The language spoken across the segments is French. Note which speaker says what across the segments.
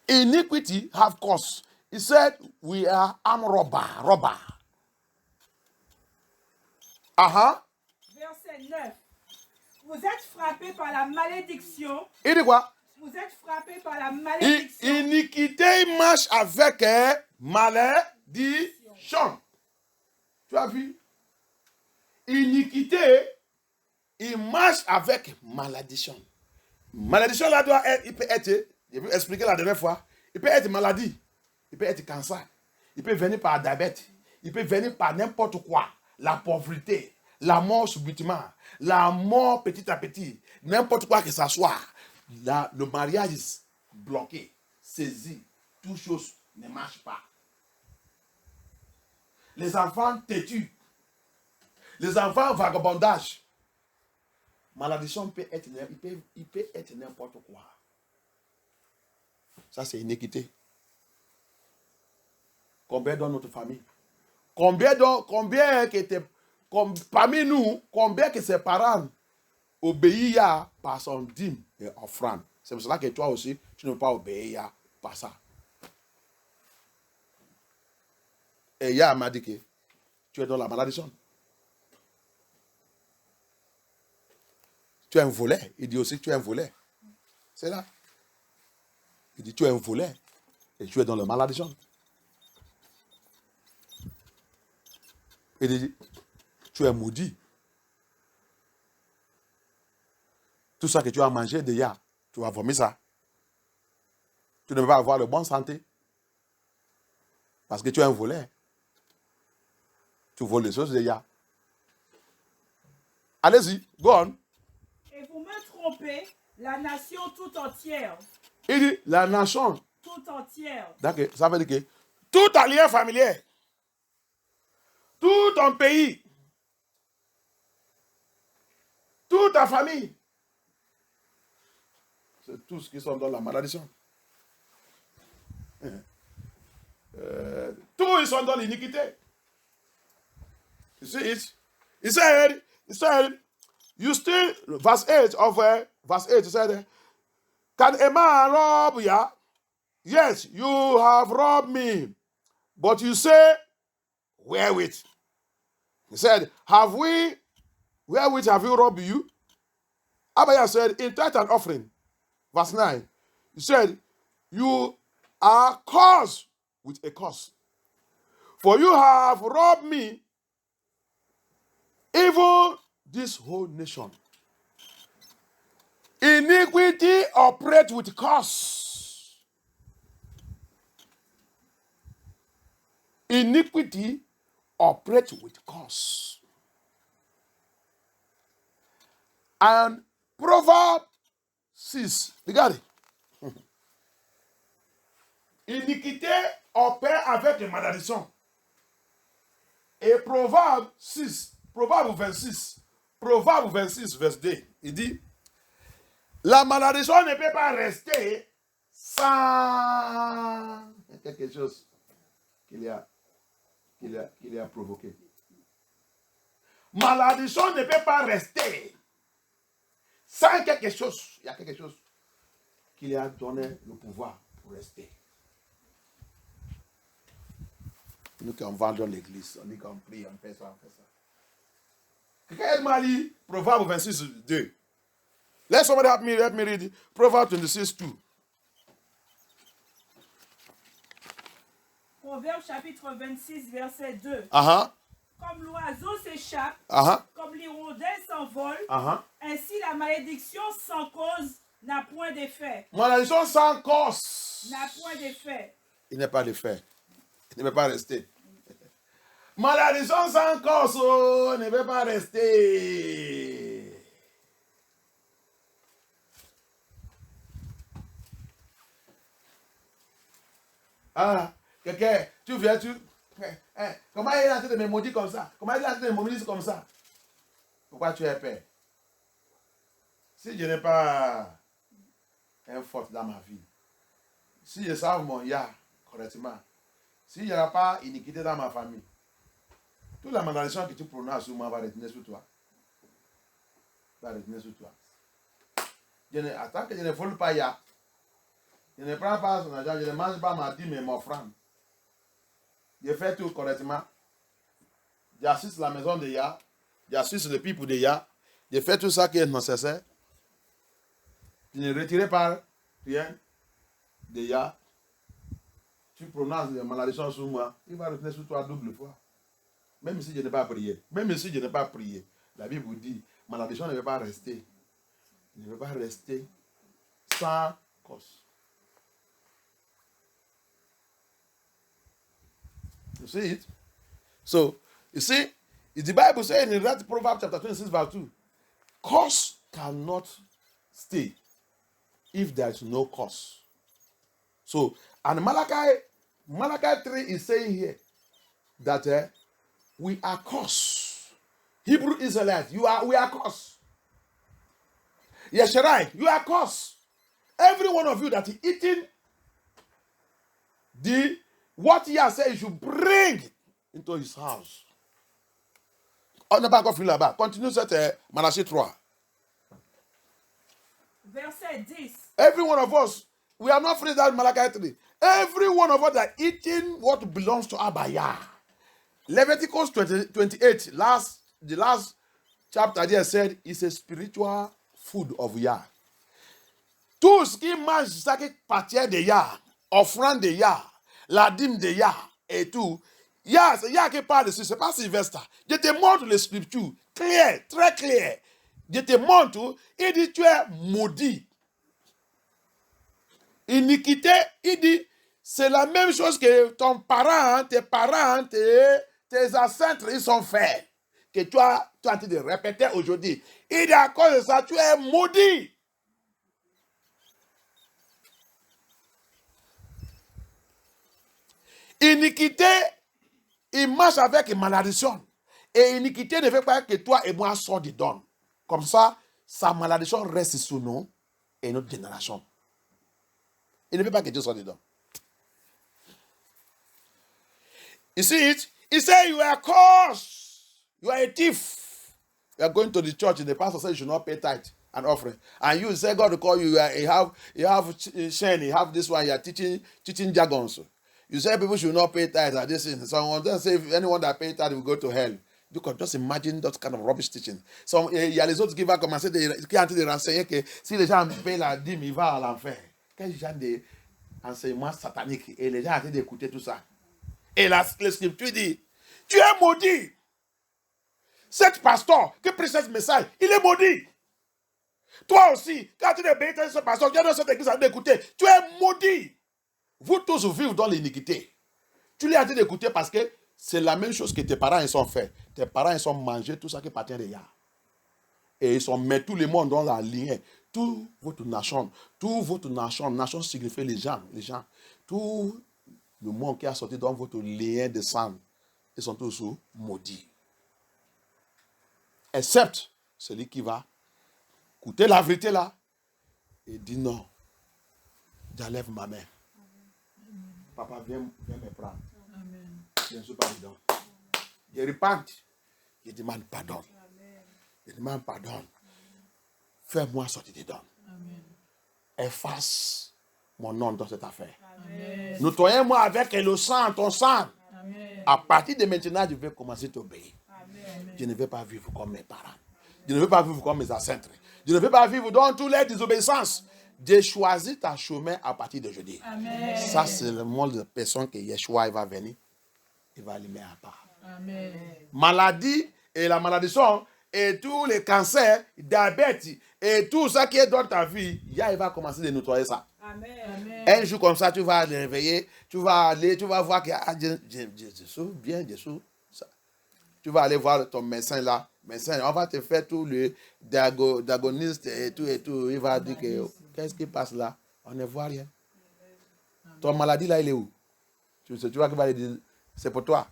Speaker 1: Iniquity have cause. He said, we are armed robber.
Speaker 2: Verset 9. Vous êtes frappés par la malédiction.
Speaker 1: Il dit quoi?
Speaker 2: Vous êtes frappés par la malédiction.
Speaker 1: Iniquité marche avec malédiction. Tu as vu? Iniquité, il marche avec malédiction. Malédiction là doit être, il peut être, je vais expliquer la dernière fois, il peut être maladie, il peut être cancer, il peut venir par diabète, il peut venir par n'importe quoi, la pauvreté, la mort subitement, la mort petit à petit, n'importe quoi que ça soit. Là, le mariage est bloqué, saisi, toute chose ne marche pas. Les enfants têtus, les enfants vagabondage. Malédiction peut être, il peut être n'importe quoi. Ça, c'est iniquité. Combien dans notre famille? Combien qui étaient, parmi nous, combien que ses parents obéissent par son dîme et offrande? C'est pour cela que toi aussi, tu ne peux pas obéir par ça. Et Yah m'a dit que tu es dans la malédiction. Tu es un voleur. Il dit aussi que tu es un voleur. C'est là. Il dit tu es un voleur. Et tu es dans la malédiction. Il dit tu es maudit. Tout ça que tu as mangé déjà, tu vas vomir ça. Tu ne peux pas avoir de bonne santé. Parce que tu es un voleur. Tu voles les choses déjà. Allez-y, go on.
Speaker 2: Et vous me trompez, la nation tout entière.
Speaker 1: Il dit la nation.
Speaker 2: Tout entière.
Speaker 1: D'accord, ça veut dire que tout ta lien familier, tout ton pays, toute ta famille, c'est tous qui sont dans la malédiction. Tous ils sont dans l'iniquité. You see it? He said, you still, verse 8 of verse 8, he said, can a man rob ya? Yes, you have robbed me. But you say, wherewith? He said, wherewith have you robbed you? Abaya said, in tithe and offering. Verse 9. He said, you are cursed with a curse. For you have robbed me, even this whole nation. Iniquity operates with curse. Iniquity operates with curse. And Proverbs 6, regardez. Iniquité opère avec les malédictions. Et Proverbe 6, Proverbe 26, verset 2, il dit, la malédiction ne peut pas rester sans quelque chose qu'il a provoqué. Malédiction ne peut pas rester sans quelque chose. Il y a quelque chose qui lui a donné le pouvoir pour rester. Nous qui on va dans l'église, on dit qu'on prie, on fait ça, on fait ça. Quelqu'un m'a dit, Proverbe 26, 2. Let somebody help me read it. Proverbe 26, 2.
Speaker 2: Proverbe chapitre 26, verset 2. Comme l'oiseau s'échappe, comme l'hirondelle s'envole, ainsi la malédiction sans cause n'a point d'effet.
Speaker 1: Malédiction sans cause
Speaker 2: n'a point d'effet.
Speaker 1: Il n'est pas d'effet. Il ne peut pas rester. Malédiction sans cause ne peut pas rester. Ah, quelqu'un, tu viens, comment il est en train de me maudire comme ça? Comment il est en train de me maudire comme ça? Pourquoi tu es peur? Si je n'ai pas un faute dans ma vie, si je sers mon ya correctement, si je n'ai pas iniquité dans ma famille, toute la malédiction que tu prononces sur moi va retenir sur toi. Va retenir sur toi. Tant que je ne vole pas ya, je Je ne prends pas son argent, je ne mange pas ma dîme et mon offrande. Je fais tout correctement. J'assiste la maison de Yah. J'assiste le peuple de Yah. Je fais tout ça qui est nécessaire. Tu ne retires pas rien de Yah. Tu prononces les malédictions sur moi. Il va retenir sur toi double fois. Même si je n'ai pas prié. Même si je n'ai pas prié. La Bible vous dit, malédiction ne veut pas rester. Il ne veut pas rester sans cause. You see it? So, you see, the Bible says in that Proverbs chapter 26 verse 2, cause cannot stay if there is no cause. So, and Malachi 3 is saying here that we are cursed. Hebrew Israelites, we are cursed. Yesharai, you are cursed. Every one of you that is eating what he has said you should bring into his house. On n'a pas encore fini là-bas. Continue cette Malachie 3.
Speaker 2: Verset 10.
Speaker 1: Every one of us, we are not finished that Malachi 3. Every one of us that eating what belongs to Abaya. Leviticus 28, the last chapter there said, it's a spiritual food of Yah. Tout ce qui mange ça qui appartient de Yah, offrande de Yah, la dîme de Yah et tout. Yah, c'est Yah qui parle dessus, c'est pas Sylvestre. Je te montre les scriptures, clair, très clair. Je te montre, il dit tu es maudit. Iniquité, il dit, c'est la même chose que ton parent, tes parents, tes ancêtres, ils sont faits. Que toi, tu es en train de répéter aujourd'hui. Il dit à cause de ça, tu es maudit. Iniquité, il marche avec une malédiction. Et iniquité ne veut pas que toi et moi sortent dedans. Comme ça, sa malédiction reste sur nous et notre génération. Il ne veut pas que Dieu sorte dedans. You see it? He said you are cursed. You are a thief. You are going to the church and the pastor said you should not pay tithe and offering. And you say God will call you. You have shame. You have this one. You are teaching jargons. You say people should not pay tithe and this thing. Someone then say if anyone that pay tithe will go to hell. You can just imagine that kind of rubbish teaching. So il y a les autres qui vont commencer qui ont de renseigner que si les gens payent la dîme, ils vont à l'enfer. Quel genre d'enseignement satanique. Et les gens ont d'écouter tout ça. Et la scripture dit, tu es maudit. Cet pasteur qui prêche ce message, il est maudit. Toi aussi, quand tu es béni, ce pasteur, tu es dans cette église à d'écouter, tu es maudit. Vous tous vous vivez dans l'iniquité. Tu l'as dit d'écouter parce que c'est la même chose que tes parents ils sont faits. Tes parents ils ont mangé tout ça qui appartient de Yah. Et ils ont mis tout le monde dans la ligne. Toute votre nation, nation signifie les gens. Tout le monde qui a sorti dans votre lien de sang, ils sont tous maudits. Except celui qui va écouter la vérité là et dit non, j'enlève ma main. Papa, viens me prendre. Amen. Je ne suis pas dedans. Je repente. Je demande pardon. Amen. Je demande pardon. Fais-moi sortir dedans. Amen. Efface mon nom dans cette affaire. Nettoyez-moi avec le sang, ton sang. Amen. À partir de maintenant, je vais commencer à t'obéir. Je ne vais pas vivre comme mes parents. Je ne veux pas vivre comme mes ancêtres. Je ne veux pas vivre dans toutes les désobéissances. J'ai choisi ta chemin à partir de jeudi. Amen. Ça, c'est le monde de personnes que Yeshua va venir. Il va les mettre à part. Amen. Maladie et la malédiction et tous les cancers, diabète et tout ça qui est dans ta vie, il va commencer à nettoyer ça. Amen. Un jour comme ça, tu vas te réveiller, tu vas aller, tu vas voir que Jésus, bien Jésus. Tu vas aller voir ton médecin là. Médecin, on va te faire tout le diagoniste et tout. Il va dire que qu'est-ce qui passe là? On ne voit rien. Ton maladie là, il est où? Tu vois qu'il va lui dire, c'est pour toi.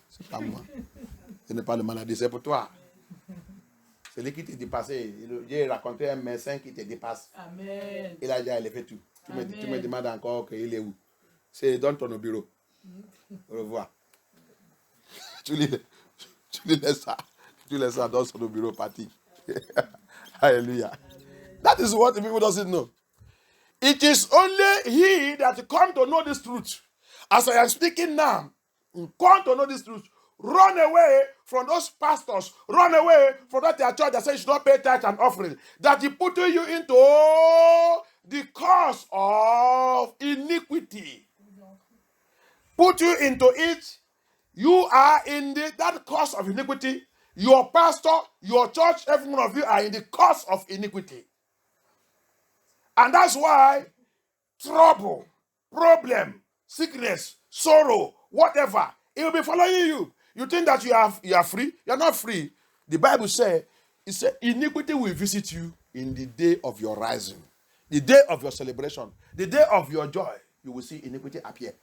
Speaker 1: C'est pas moi. Ce n'est pas le maladie, c'est pour toi. C'est lui qui t'est dépassé. J'ai raconté un médecin qui te dépasse. Amen. Il a déjà fait tout. Tu me demandes encore qu'il est où? C'est dans ton bureau. Au revoir. Tu laisses ça dans son bureau parti. Hallelujah. That is what the people doesn't know. It is only he that come to know this truth. As I am speaking now, come to know this truth. Run away from those pastors. Run away from that their church that says you should not pay tithe and offering. That he put you into the cause of iniquity. Put you into it. You are in that cause of iniquity. Your pastor, your church, every one of you are in the cause of iniquity. And that's why trouble, problem, sickness, sorrow, whatever, it will be following you. You think that you are free? You are not free. The Bible says, it says, iniquity will visit you in the day of your rising, the day of your celebration, the day of your joy. You will see iniquity appear.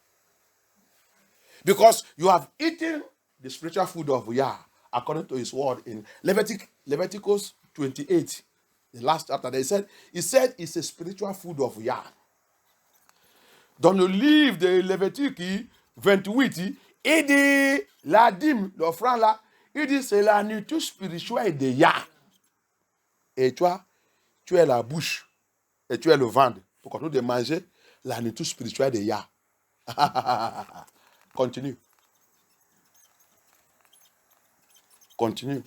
Speaker 1: Because you have eaten the spiritual food of Yah, according to his word in Leviticus 28, the last chapter. He said it's a spiritual food of Yah. Dans le livre de Lévitique 28, il dit, la dîme, l'offrande là, il dit c'est la nourriture spirituelle de Yah. Et toi, tu es la bouche et tu es le ventre pour continuer de manger la nourriture spirituelle de Yah. Continue. Continue.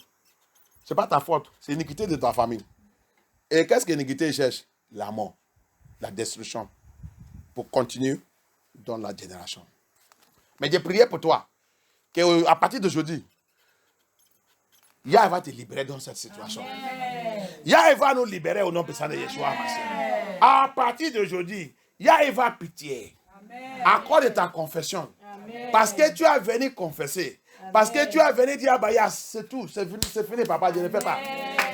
Speaker 1: Ce n'est pas ta faute, c'est l'iniquité de ta famille. Et qu'est-ce que l'iniquité cherche? La mort, la destruction. Pour continuer dans la génération. Mais j'ai prié pour toi, qu'à partir d'aujourd'hui, Yah va te libérer dans cette situation. Yah va nous libérer au nom puissant de Yeshua. À partir d'aujourd'hui, Yah va pitié. Accorde ta confession. Amen. Parce que tu as venu confesser. Amen. Parce que tu as venu dire, bah, c'est tout, c'est fini, papa, je ne fais pas.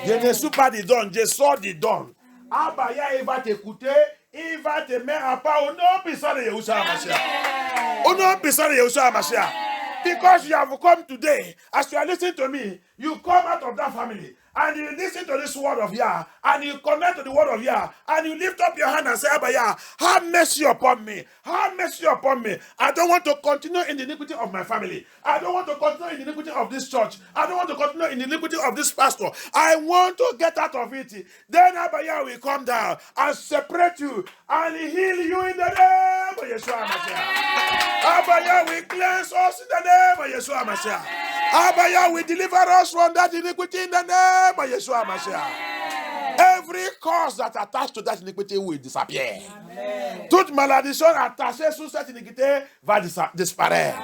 Speaker 1: Je ne suis pas du don, je sors du don. Ah, bah, il va t'écouter, il va te mettre à part au nom puissant de Yahushua Mashiach. Au nom puissant de Yahushua Mashiach. Because you have come today, as you are listening to me, you come out of that family. And you listen to this word of Yah, and you connect to the word of Yah, and you lift up your hand and say, Abba Yah, have mercy upon me. Have mercy upon me. I don't want to continue in the iniquity of my family. I don't want to continue in the iniquity of this church. I don't want to continue in the iniquity of this pastor. I want to get out of it. Then Abba Yah will come down and separate you and heal you in the name of Yeshua Mashiach. Abba Yah will cleanse us in the name of Yeshua Mashiach. Abba Yah will deliver us from that iniquity in the name of Yeshua Mashiach. Every cause that attached to that iniquity will disappear. Amen. Toute malédiction attachée sur cette iniquité va disparaître.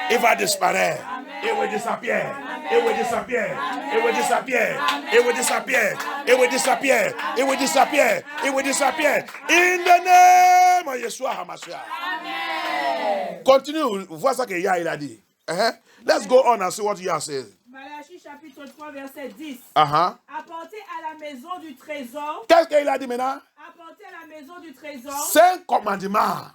Speaker 1: Il va disparaître. It will disappear. It will disappear. It will disappear. It will disappear. It will disappear. It will disappear. It will disappear. In the name of Yeshua HaMashiach. Continue. Vois ça que Yah il a dit. Let's go on and see what Yah says.
Speaker 2: Malachie chapitre 3 verset 10.
Speaker 1: Apportez
Speaker 2: à la maison du trésor.
Speaker 1: Qu'est-ce qu'il a dit maintenant?
Speaker 2: Apportez à la maison du trésor.
Speaker 1: 5 commandements.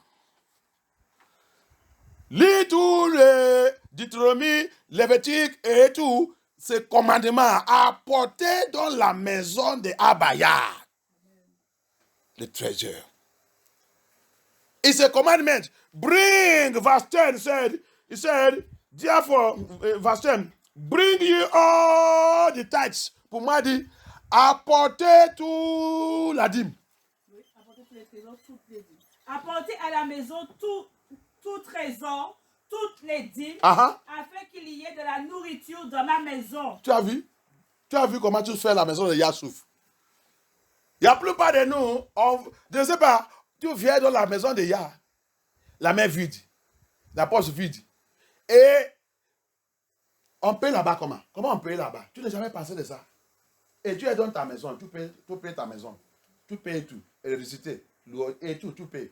Speaker 1: Lis tous les Deutéronomie, Lévitique et tout, ces commandements. Apportez dans la maison de Abba Yah le trésor. It's a commandment. Bring, verse 10 he said, therefore, verse 10, bring you all the tithes. Pour moi, dit, apportez tout la dîme.
Speaker 2: Oui, apportez tous les trésors, toutes les dîmes. Apportez à la maison tout trésor, toutes les dîmes, afin qu'il y ait de la nourriture dans ma maison.
Speaker 1: Tu as vu? Tu as vu comment tu fais la maison de Yassouf? Il y a la plupart de nous, je ne sais pas, tu viens dans la maison de Yah, la main vide, la poche vide. Et on paye là-bas comment? Comment on paye là-bas? Tu n'as jamais pensé de ça. Et tu es dans ta maison, tu payes ta maison. Tu payes tout. Électricité, l'eau et tout, tu payes.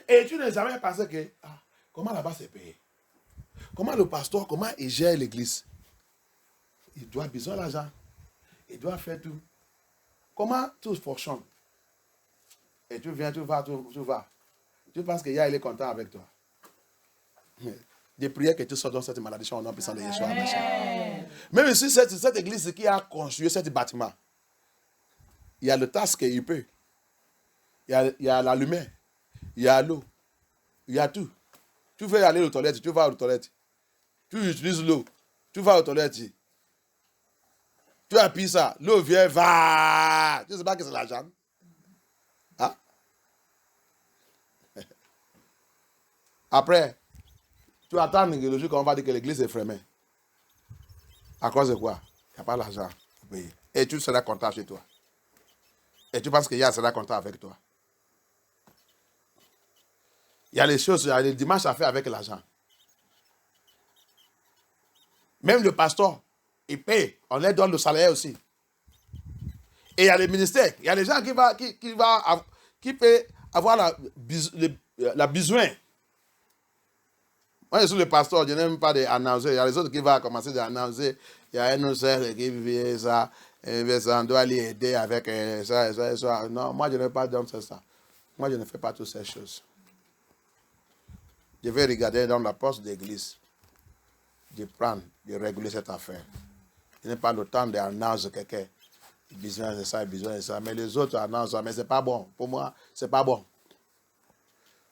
Speaker 1: Et tu n'as jamais pensé que, comment là-bas c'est payé? Comment le pasteur, comment il gère l'église? Il doit besoin d'argent. Il doit faire tout. Comment tout fonctionne? Et tu viens, tu vas. Tu penses que Yah, il est content avec toi. Des prières que tu sors dans cette malédiction au nom puissant de Yeshua. Même si cette église qui a construit ce bâtiment, il y a le tasque qu'il peut. Il y a la lumière. Il y a l'eau. Il y a tout. Tu veux aller aux toilettes, tu vas aux toilettes. Tu utilises l'eau. Tu vas aux toilettes. Tu appuies ça. L'eau vient, va. Tu ne sais pas que c'est l'argent. Après, tu attends le jour qu'on va dire que l'église est fermée. À cause de quoi? Il n'y a pas l'argent pour payer. Et tu seras content chez toi. Et tu penses que Yah sera content avec toi. Il y a les choses, il y a les dimanches à faire avec l'argent. Même le pasteur, il paye. On leur donne le salaire aussi. Et il y a les ministères. Il y a les gens qui peuvent avoir la besoin. Moi, je suis le pasteur, je n'aime pas d'annoncer. Il y a les autres qui vont commencer d'annoncer. Il y a un autre qui vient ça. On doit aller aider avec ça. Non, moi, je n'ai pas donné ça. Moi, je ne fais pas toutes ces choses. Je vais regarder dans la poste d'église. Je prends, je réguler cette affaire. Je n'ai pas le temps d'annoncer quelqu'un. Besoin de ça, besoin de ça. Mais les autres annoncent, mais ce n'est pas bon. Pour moi, ce n'est pas bon.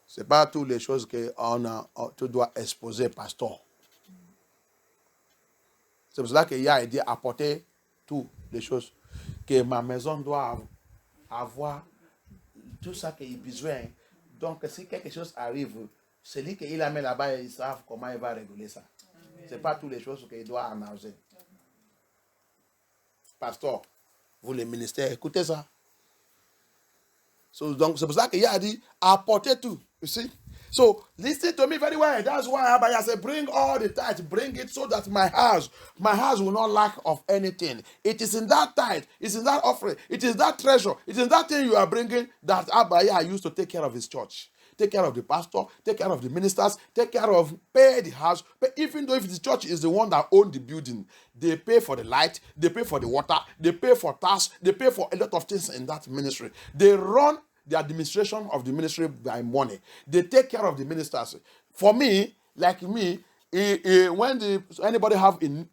Speaker 1: Ce n'est pas toutes les choses que tu dois exposer, pasteur. C'est pour cela qu'il y a dit apporter toutes les choses. Que ma maison doit avoir tout ça qu'il a besoin. Donc, si quelque chose arrive, celui qui la met là-bas, il sait comment il va réguler ça. Ce n'est pas toutes les choses qu'il doit annoncer. Pasteur, vous les ministères, écoutez ça. So, donc, c'est pour ça qu'il a dit apporter tout. You see? So, listen to me very well. That's why Abaya said, bring all the tithe, bring it so that my house will not lack of anything. It is in that tithe, it's in that offering, it is that treasure, it is that thing you are bringing that Abaya used to take care of his church. Take care of the pastor, take care of the ministers, take care of, pay the house. But even though if the church is the one that owns the building, they pay for the light, they pay for the water, they pay for tax, they pay for a lot of things in that ministry. They run the administration of the ministry by money. They take care of the ministers. For me, like me, when anybody have in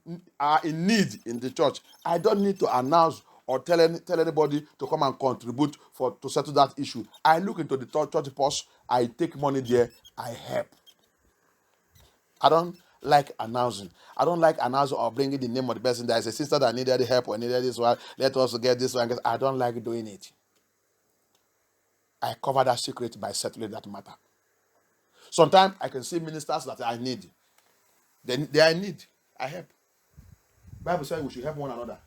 Speaker 1: need in the church, I don't need to announce or tell anybody to come and contribute to settle that issue. I look into the church purse, I take money there, I help. I don't like announcing. I don't like announcing or bringing the name of the person. There is a sister that needed help or needed this one. Let us get this one. I don't like doing it. I cover that secret by settling that matter. Sometimes I can see ministers that I need. They are in need. I help. The Bible says we should help one another.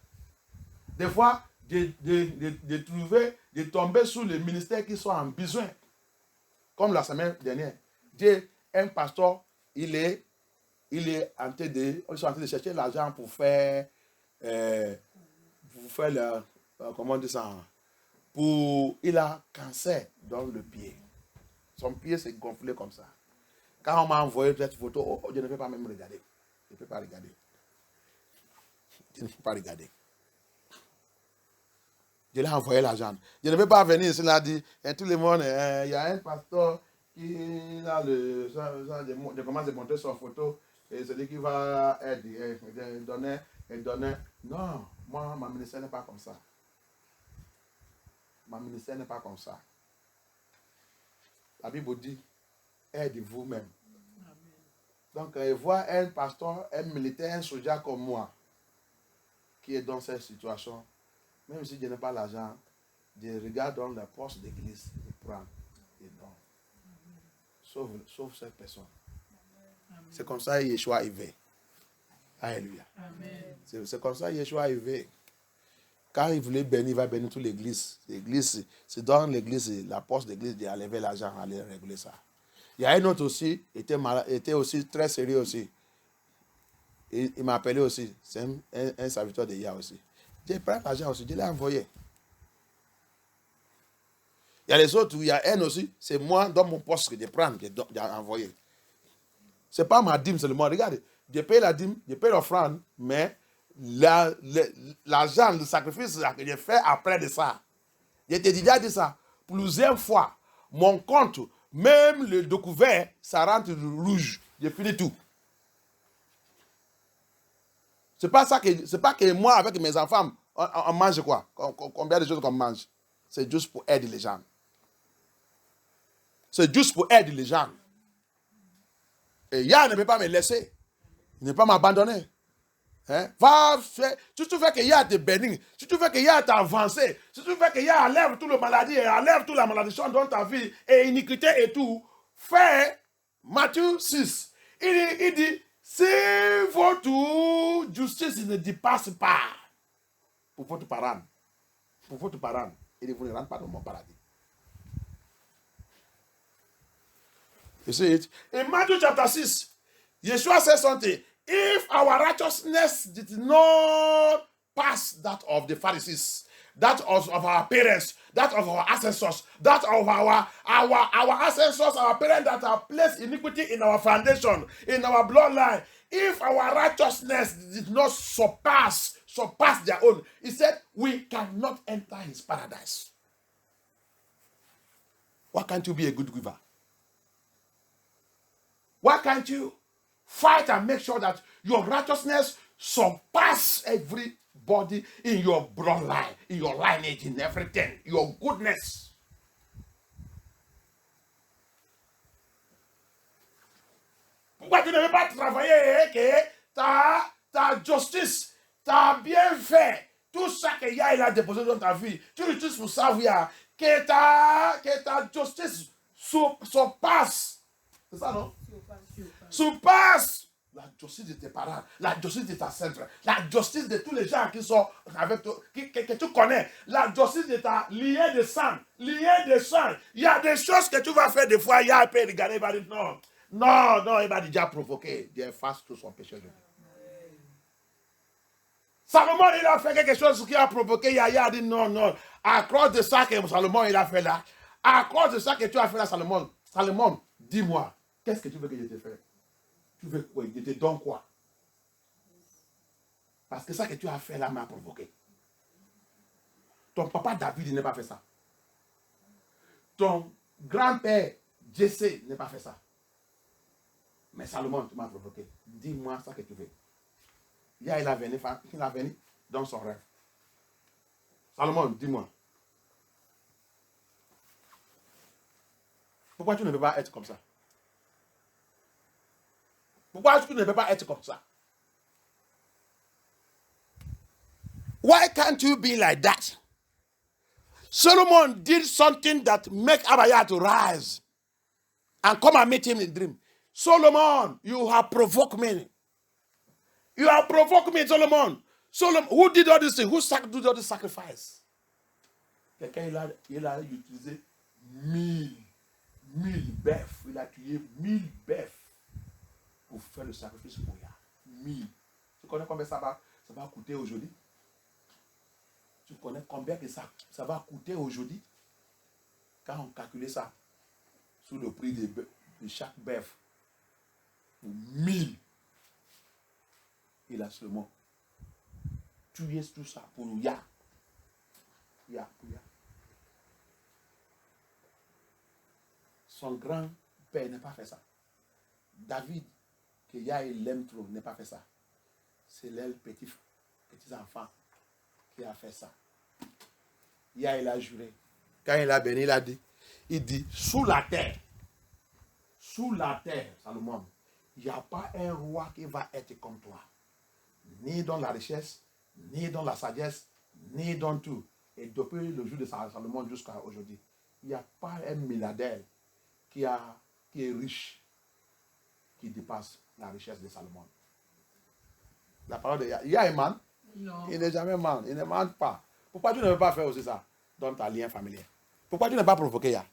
Speaker 1: Des fois, de tomber sur les ministères qui sont en besoin. Comme la semaine dernière. Un pasteur, ils sont en train de chercher l'argent pour faire comment on dit ça? Il a cancer dans le pied. Son pied s'est gonflé comme ça. Quand on m'a envoyé cette photo, je ne peux pas même regarder. Je ne peux pas regarder. Je ne peux pas regarder. Je l'ai envoyé l'argent. Je ne peux pas venir ici là dire, tout le monde, il y a un pasteur qui a je commence à montrer son photo, et c'est lui qui va donner. Non, moi, ma ministère n'est pas comme ça. Ma ministère n'est pas comme ça. La Bible dit, aide vous-même. Donc, voir un pasteur, un militaire, un soldat comme moi, qui est dans cette situation, même si je n'ai pas l'argent, je regarde dans la poche d'église, je prends et donne. Sauve cette personne. C'est comme ça que Yeshua est arrivé. Alléluia. C'est comme ça que Yeshua est arrivé. Quand il voulait bénir, il va bénir toute l'église. L'église, c'est dans l'église, la poste d'église, il a levé l'argent, aller régler ça. Il y a un autre aussi, était aussi très sérieux aussi. Il m'a appelé aussi. C'est un serviteur de Yah aussi. J'ai pris l'argent aussi, je l'ai envoyé. Il y a les autres, il y a un aussi, c'est moi dans mon poste que je prends, que j'ai envoyé. Ce n'est pas ma dîme seulement. Regardez, je paye la dîme, je paye l'offrande, mais l'argent, le sacrifice que j'ai fait après de ça, j'ai déjà dit ça plusieurs fois. Mon compte, même le découvert, ça rentre rouge. J'ai fini tout. C'est pas que moi, avec mes enfants, on mange quoi? Combien de choses qu'on mange? C'est juste pour aider les gens. C'est juste pour aider les gens. Et Yah ne peut pas me laisser. Il ne peut pas m'abandonner. Hein? Va faire, si tu veux que Yah te bénisse, si tu veux que Yah t'avance, si tu veux que Yah enlève toute la maladie, enlève toute la malédiction dans ta vie, et iniquité et tout, fais Matthieu 6. Il dit, si votre justice ne dépasse pas pour votre parent, il dit, vous ne rentrez pas dans mon paradis. You see it? In Matthew chapter 6, Yeshua says something. If our righteousness did not pass that of the Pharisees, that of our parents, that of our ancestors, that of our ancestors, our parents that have placed iniquity in our foundation, in our bloodline, if our righteousness did not surpass their own, he said, we cannot enter his paradise. Why can't you be a good giver? Why can't you fight and make sure that your righteousness surpass everybody in your bloodline, in your lineage, in everything, your goodness? Pourquoi tu ne veux pas travailler que ta justice, ta bienfait, tout ça que il a déposé dans ta vie, tu l'utilises pour savoir que ta justice surpasse. C'est ça, non? Surpasse la justice de tes parents, la justice de ta sœur, la justice de tous les gens qui sont avec toi, que tu connais, la justice de ta liée de sang, Il y a des choses que tu vas faire des fois, il y a un peu regarder, il va dire non, il va déjà provoquer, Dieu efface tout son péché. Salomon, il a fait quelque chose qui a provoqué, il a dit non, à cause de ça que Salomon, il a fait là, à cause de ça que tu as fait là, Salomon, dis-moi, qu'est-ce que tu veux que je te fasse? Tu veux quoi? Je te donne quoi? Parce que ça que tu as fait là m'a provoqué. Ton papa David, il n'a pas fait ça. Ton grand-père Jessé n'a pas fait ça. Mais Salomon, tu m'as provoqué. Dis-moi ça que tu veux. Il a venu dans son rêve. Salomon, dis-moi. Pourquoi tu ne peux pas être comme ça? Pourquoi tu ne peux pas être comme ça? Why can't you be like that? Solomon did something that make Abaya to rise and come and meet him in dream. Solomon, you have provoked me. You have provoked me, Solomon. Who did all this thing? Who did all this sacrifice? Quelqu'un, il a utilisé 1000 bœufs. Il a tué 1000 bœufs pour faire le sacrifice pour Yah. 1000. Tu connais combien ça va coûter aujourd'hui? Tu connais combien que ça va coûter aujourd'hui? Quand on calcule ça sur le prix de chaque bœuf, pour 1000, il a seulement tué tout ça pour Yah. Son grand-père n'a pas fait ça. David, que Yah l'aime trop, n'a pas fait ça. C'est les petits enfants qui a fait ça. Yah, il a juré. Quand il a béni, il dit, sous la terre, Salomon, il n'y a pas un roi qui va être comme toi. Ni dans la richesse, ni dans la sagesse, ni dans tout. Et depuis le jour de Salomon jusqu'à aujourd'hui, il n'y a pas un milliardaire qui est riche, qui dépasse la richesse de Salomon. La parole de Yah. Yah est man? Non. Il n'est jamais man. Il ne ment pas. Pourquoi tu ne veux pas faire aussi ça dans ta lien familier? Pourquoi tu n'as pas provoqué Yah?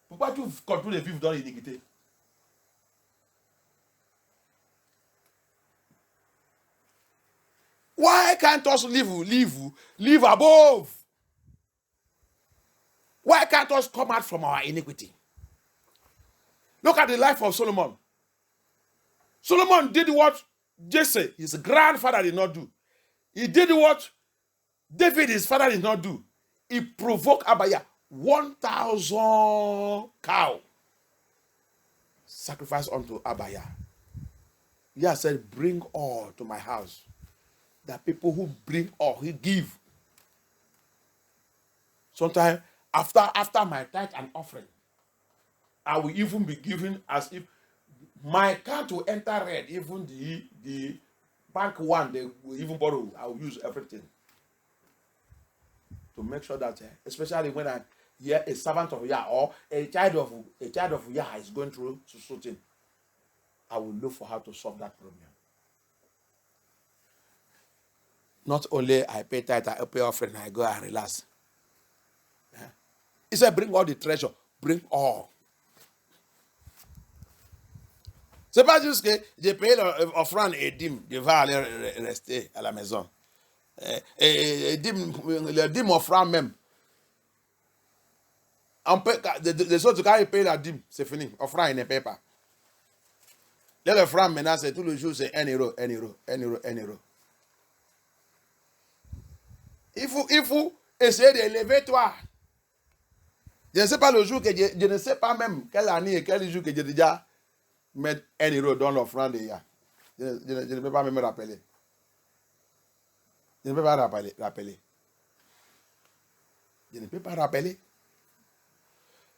Speaker 1: Pourquoi tu continues de vivre dans l'iniquité? Why can't us live above? Why can't us come out from our iniquity? Look at the life of Solomon. Solomon did what Jesse, his grandfather, did not do. He did what David, his father, did not do. He provoked Abaya 1,000 cow. Sacrifice unto Abaya. Yah said, bring all to my house. The people who bring all, he give. Sometimes after my tithe and offering, I will even be giving as if my account will enter red. Even the bank one, they will even borrow. I will use everything to make sure that, especially when yeah, a servant of Yah or a child of Yah is going through something, I will look for how to solve that problem. Not only I pay tithe, I pay offering, I go and relax. Yeah. He said, bring all the treasure, bring all. C'est pas juste que j'ai payé l'offrande et dîme, je vais aller rester à la maison. Et le dîme offrande même. On peut, les autres, quand ils payent la dîme, c'est fini. Offrande, ils ne payent pas. L'offrande, maintenant, c'est tout le jour, c'est 1 euro, 1 euro, 1 euro, 1 euro. Il faut essayer d'élever toi. Je ne sais pas le jour que je ne sais pas même quelle année et quel jour que j'ai déjà mettre 1 euro dans l'offrande. Je ne peux pas même me rappeler. Je ne peux pas rappeler. Je ne peux pas rappeler.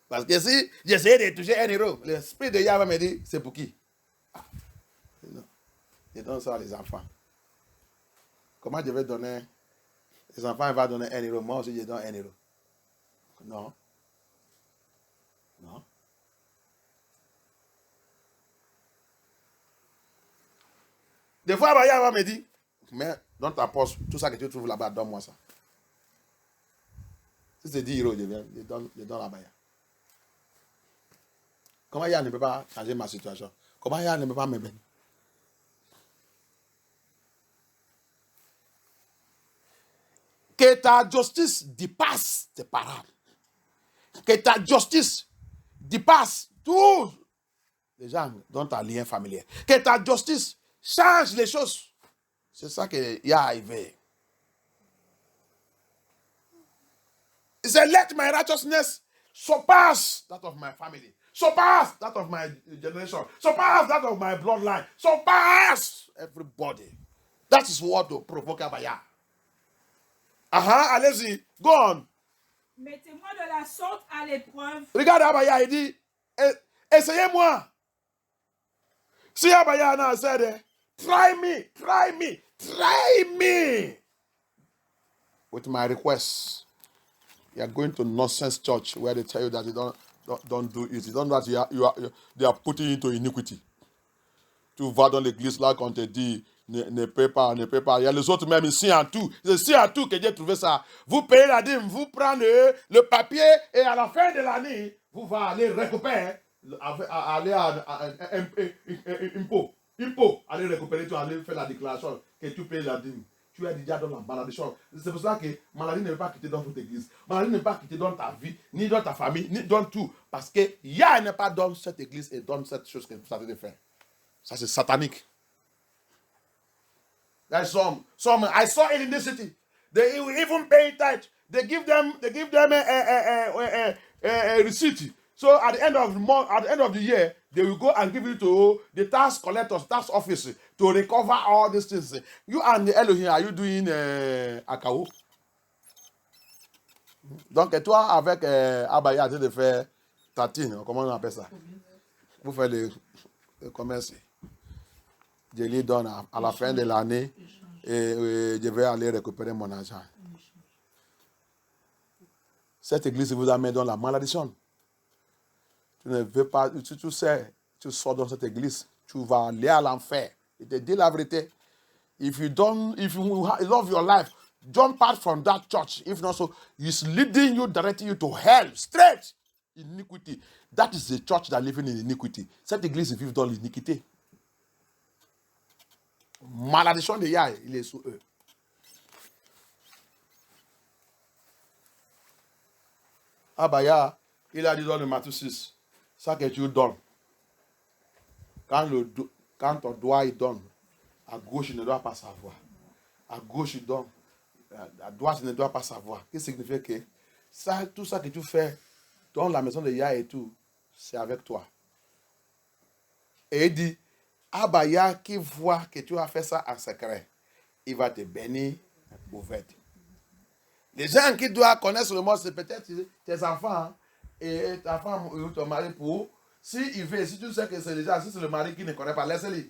Speaker 1: Parce que si j'essayais de toucher 1 euro, l'esprit de Yahweh me dit, c'est pour qui? Non. Je donne ça à les enfants. Comment je vais donner? Les enfants, ils vont donner 1 euro. Moi aussi, je donne 1 euro. Non. Non. Des fois, Yahweh me dit, mais dans ta poche, tout ça que tu trouves là-bas, donne-moi ça. Si c'est 10 euros, je donne la baya. Comment Yahweh ne peut pas changer ma situation? Comment Yahweh ne peut pas me bénir? Que ta justice dépasse tes parents. Que ta justice dépasse tous les gens dont tu as lien familier. Que ta justice change les choses. C'est ça qui est arrivé. He said, let my righteousness surpass that of my family. Surpass that of my generation. Surpass that of my bloodline. Surpass everybody. That is what to provoke Abaya. Allez-y. Go on.
Speaker 2: Mettez-moi de la sorte à l'épreuve.
Speaker 1: Regarde Abaya, il dit, essayez-moi. Si Abaya now said, try me with my request. You are going to nonsense church where they tell you that you don't do it. You don't know that they are putting you into iniquity. Tu vas dans l'église là quand on te dit ne paie pas. Il y a les autres même ici en tout. C'est ici en tout que j'ai trouvé ça. Vous payez la dîme, vous prenez le papier et à la fin de l'année, vous allez aller récupérer, aller à impôt, aller récupérer, tu vas aller faire la déclaration que tu payes la dîme. Tu es déjà dans la maladie. C'est pour ça que maladie ne veut pas quitter dans votre église. Maladie ne veut pas quitter dans ta vie, ni dans ta famille, ni dans tout. Parce que Yah n'est pas dans cette église et dans cette chose que vous avez de faire. Ça, c'est satanique. There's some I saw it in this city. They even pay tithe. They give them a receipt. So at the end of the month, at the end of the year, they will go and give it to the tax collectors, tax office to recover all these things. You and the Elohim, are you doing Akao? Donc toi avec Abaya, tu de faire tatine, comment on appelle ça? Vous faites le commerce. Je lui donne à la fin de l'année et je vais aller récupérer mon argent. Cette église vous amène dans la malédiction. Tu ne veux pas, tu sais, tu sors dans cette église, tu vas aller à l'enfer. Il te dit la vérité. If you love your life, jump out from that church. If not so, it's leading you, directing you to hell, straight. Iniquity. That is the church that living in iniquity. Cette église vit dans l'iniquité. Malédiction de Yah, il est sous eux. Abaya, il a dit dans le Matthieu 6, ça que tu donnes. Quand ton doigt il donne, à gauche il ne doit pas savoir. À gauche il donne, à droite il ne doit pas savoir. Qu'est-ce qui signifie que ça, tout ça que tu fais dans la maison de Yah et tout, c'est avec toi. Et il dit, Abaya qui voit que tu as fait ça en secret, il va te bénir ouvert. Les gens qui doivent connaître le mot, c'est peut-être tes enfants et ta femme ou ton mari pour. Si tu sais que c'est déjà, si c'est le mari qui ne connaît pas, laisse-le.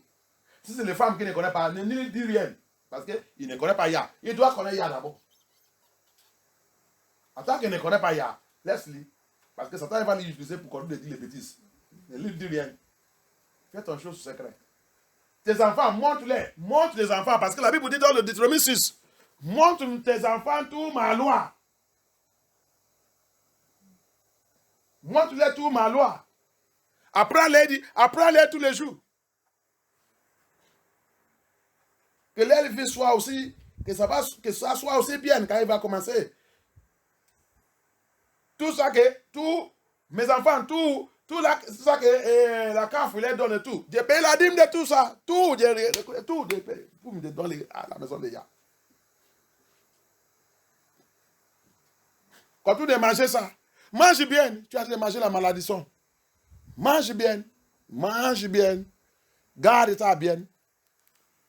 Speaker 1: Si c'est les femmes qui ne connaissent pas, ne lui dis rien. Parce qu'il ne connaît pas Yah. Il doit connaître Yah d'abord. En tant qu'il ne connaît pas Yah, Laisse-le. Parce que Satan va l'utiliser pour continuer de dire les bêtises. Ne lui dis rien. Fais ton chose secrète. Tes enfants, montre-les. Montre les enfants. Parce que la Bible dit dans le Deutéronome 6, montre tes enfants tout ma loi. Montre-les tout ma loi. Apprends-les tous les jours. Que leur vie soit aussi, que ça soit aussi bien quand il va commencer. Tout ça mes enfants, tout ça que la CAF leur donne tout. Je paye la dîme de tout ça. Tout, pour me donner à la maison des gars. Quand tu de manger ça, mange bien. Tu as de manger la malédiction. Mange bien. Mange bien. Garde ça bien.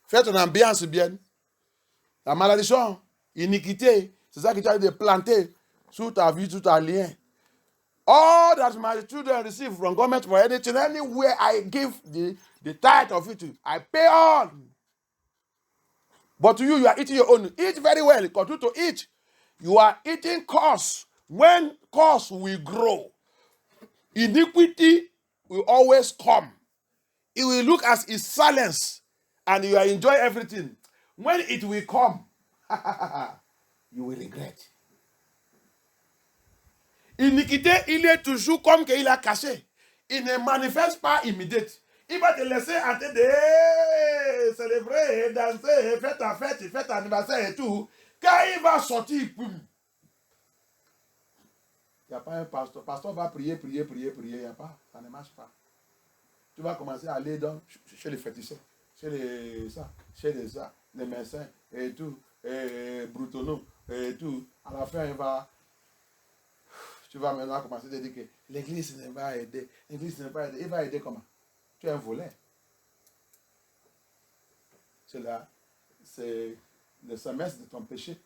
Speaker 1: Fais ton ambiance bien. La malédiction, iniquité, c'est ça que tu as de planter sur ta vie, sur ta lien. All that my children receive from government for anything, anywhere I give the tithe of it, I pay all. But to you are eating your own. Eat very well. Continue to eat. You are eating costs. When costs will grow, iniquity will always come. It will look as its silence, and you will enjoy everything. When it will come, you will regret. Iniquité, il est toujours comme qu'il a caché. Il ne manifeste pas immédiat. Il va te laisser en train de célébrer, danser, faire ta fête, faire ton anniversaire et tout. Quand il va sortir, boum. Il n'y a pas un pasteur. Le pasteur va prier. Il n'y a pas. Ça ne marche pas. Tu vas commencer à aller chez les féticheurs, chez les médecins et tout, et Brutonneau et tout. À la fin, tu vas maintenant commencer à dire que l'église ne va aider. L'église ne va aider. Il va aider comment? Tu es un volet. C'est le semestre de ton péché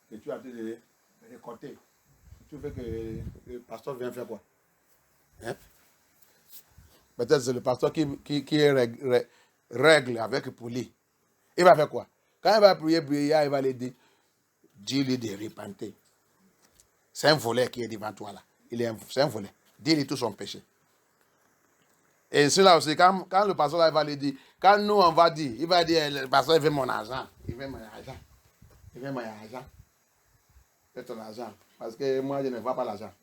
Speaker 1: que tu as de récolter. Tu veux que le pasteur vienne faire quoi? Hein? Peut-être c'est le pasteur qui règle avec Pouli. Il va faire quoi? Quand il va prier, il va l'aider. Dis-lui de repentir. C'est un volet qui est devant toi là. C'est un volet. Dis-lui tout son péché. Et cela aussi, quand le pasteur là, il va lui dire, quand nous on va dire, il va dire, le pasteur il veut mon argent. Il veut mon argent. Il veut mon argent. Fais ton argent. Parce que moi, je ne vois pas l'argent.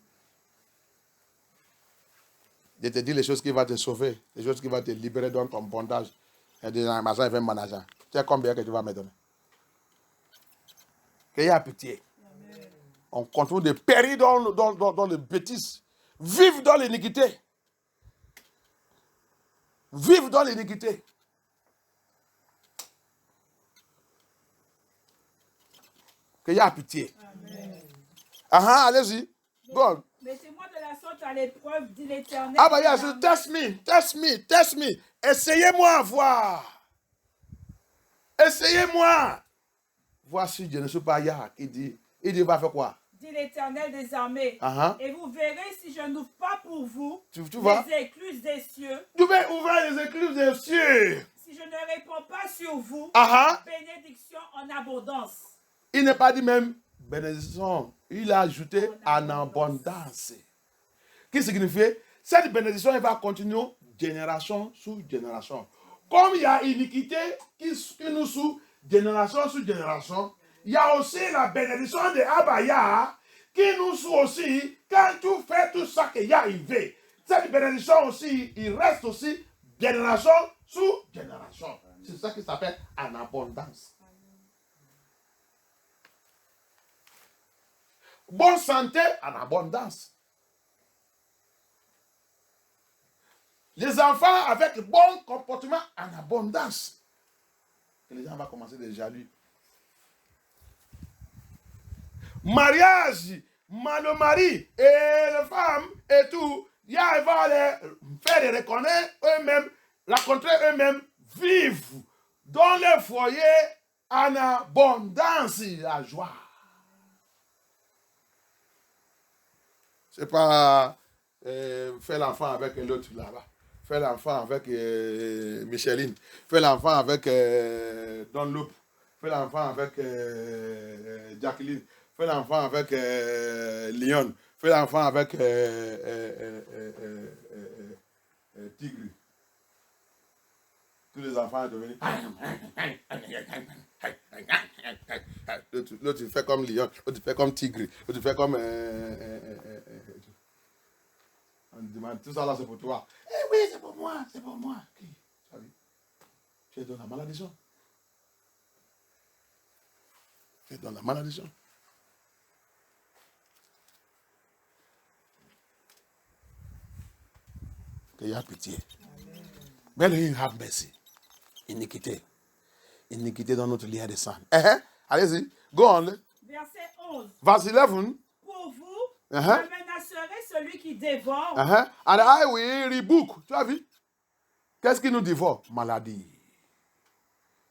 Speaker 1: Je te dis les choses qui vont te sauver, les choses qui vont te libérer dans ton bondage. Et dis, ma soeur, il veut mon argent. Tu sais combien que tu vas me donner? Qu'il y a pitié. Amen. On continue de périr dans le bêtise. Vive dans l'iniquité. Vive dans l'iniquité. Qu'il y a pitié. Allez-y. Go.
Speaker 2: Mettez-moi de la sorte à l'épreuve, dit l'Éternel.
Speaker 1: Ah bah yes, test me. Essayez-moi voir. Essayez-moi. Voici, je ne suis pas Yah. Il dit, va faire quoi?
Speaker 2: Dit l'Éternel des armées. Et vous verrez si je n'ouvre pas pour vous les écluses des cieux.
Speaker 1: Tu vas ouvrir les écluses des cieux.
Speaker 2: Si je ne réponds pas sur vous, bénédiction en abondance.
Speaker 1: Il n'est pas dit même bénédiction. Il a ajouté en abondance. Qui signifie? Cette bénédiction, elle va continuer génération sur génération. Comme il y a iniquité qui nous suit génération sur génération, il y a aussi la bénédiction de Abaya qui nous suit aussi quand tu fais tout ça qu'il y a arrivé. Cette bénédiction aussi, il reste aussi génération sur génération. C'est ça qui s'appelle en abondance. Bonne santé en abondance. Les enfants avec bon comportement en abondance. Et les gens vont commencer des jaloux. Mariage, le mari et les femmes et tout, il va les faire les reconnaître eux-mêmes, rencontrer eux-mêmes, vivre dans le foyer en abondance, la joie. C'est pas faire l'enfant avec l'autre là-bas. Faire l'enfant avec Micheline. Faire l'enfant avec Don Loop. Faire l'enfant avec Jacqueline. Faire l'enfant avec Lyon. Fais l'enfant avec tigre. Tous les enfants sont devenus. L'autre, tu fais comme lion, l'autre, tu fais comme tigre, l'autre, tu fais comme. On demande tout ça là, c'est pour toi. Eh oui, c'est pour moi, c'est pour moi. Qui? Tu es dans la malédiction. Tu es dans la malédiction. Qu'il y a pitié. May He have mercy. Iniquité. Iniquité dans notre lien de sang. Allez-y. Go on.
Speaker 2: Verset 11.
Speaker 1: Verset 11.
Speaker 2: Pour vous, je menacerai celui qui dévore.
Speaker 1: And I will rebuke. Tu as vu? Qu'est-ce qui nous dévore? Maladie.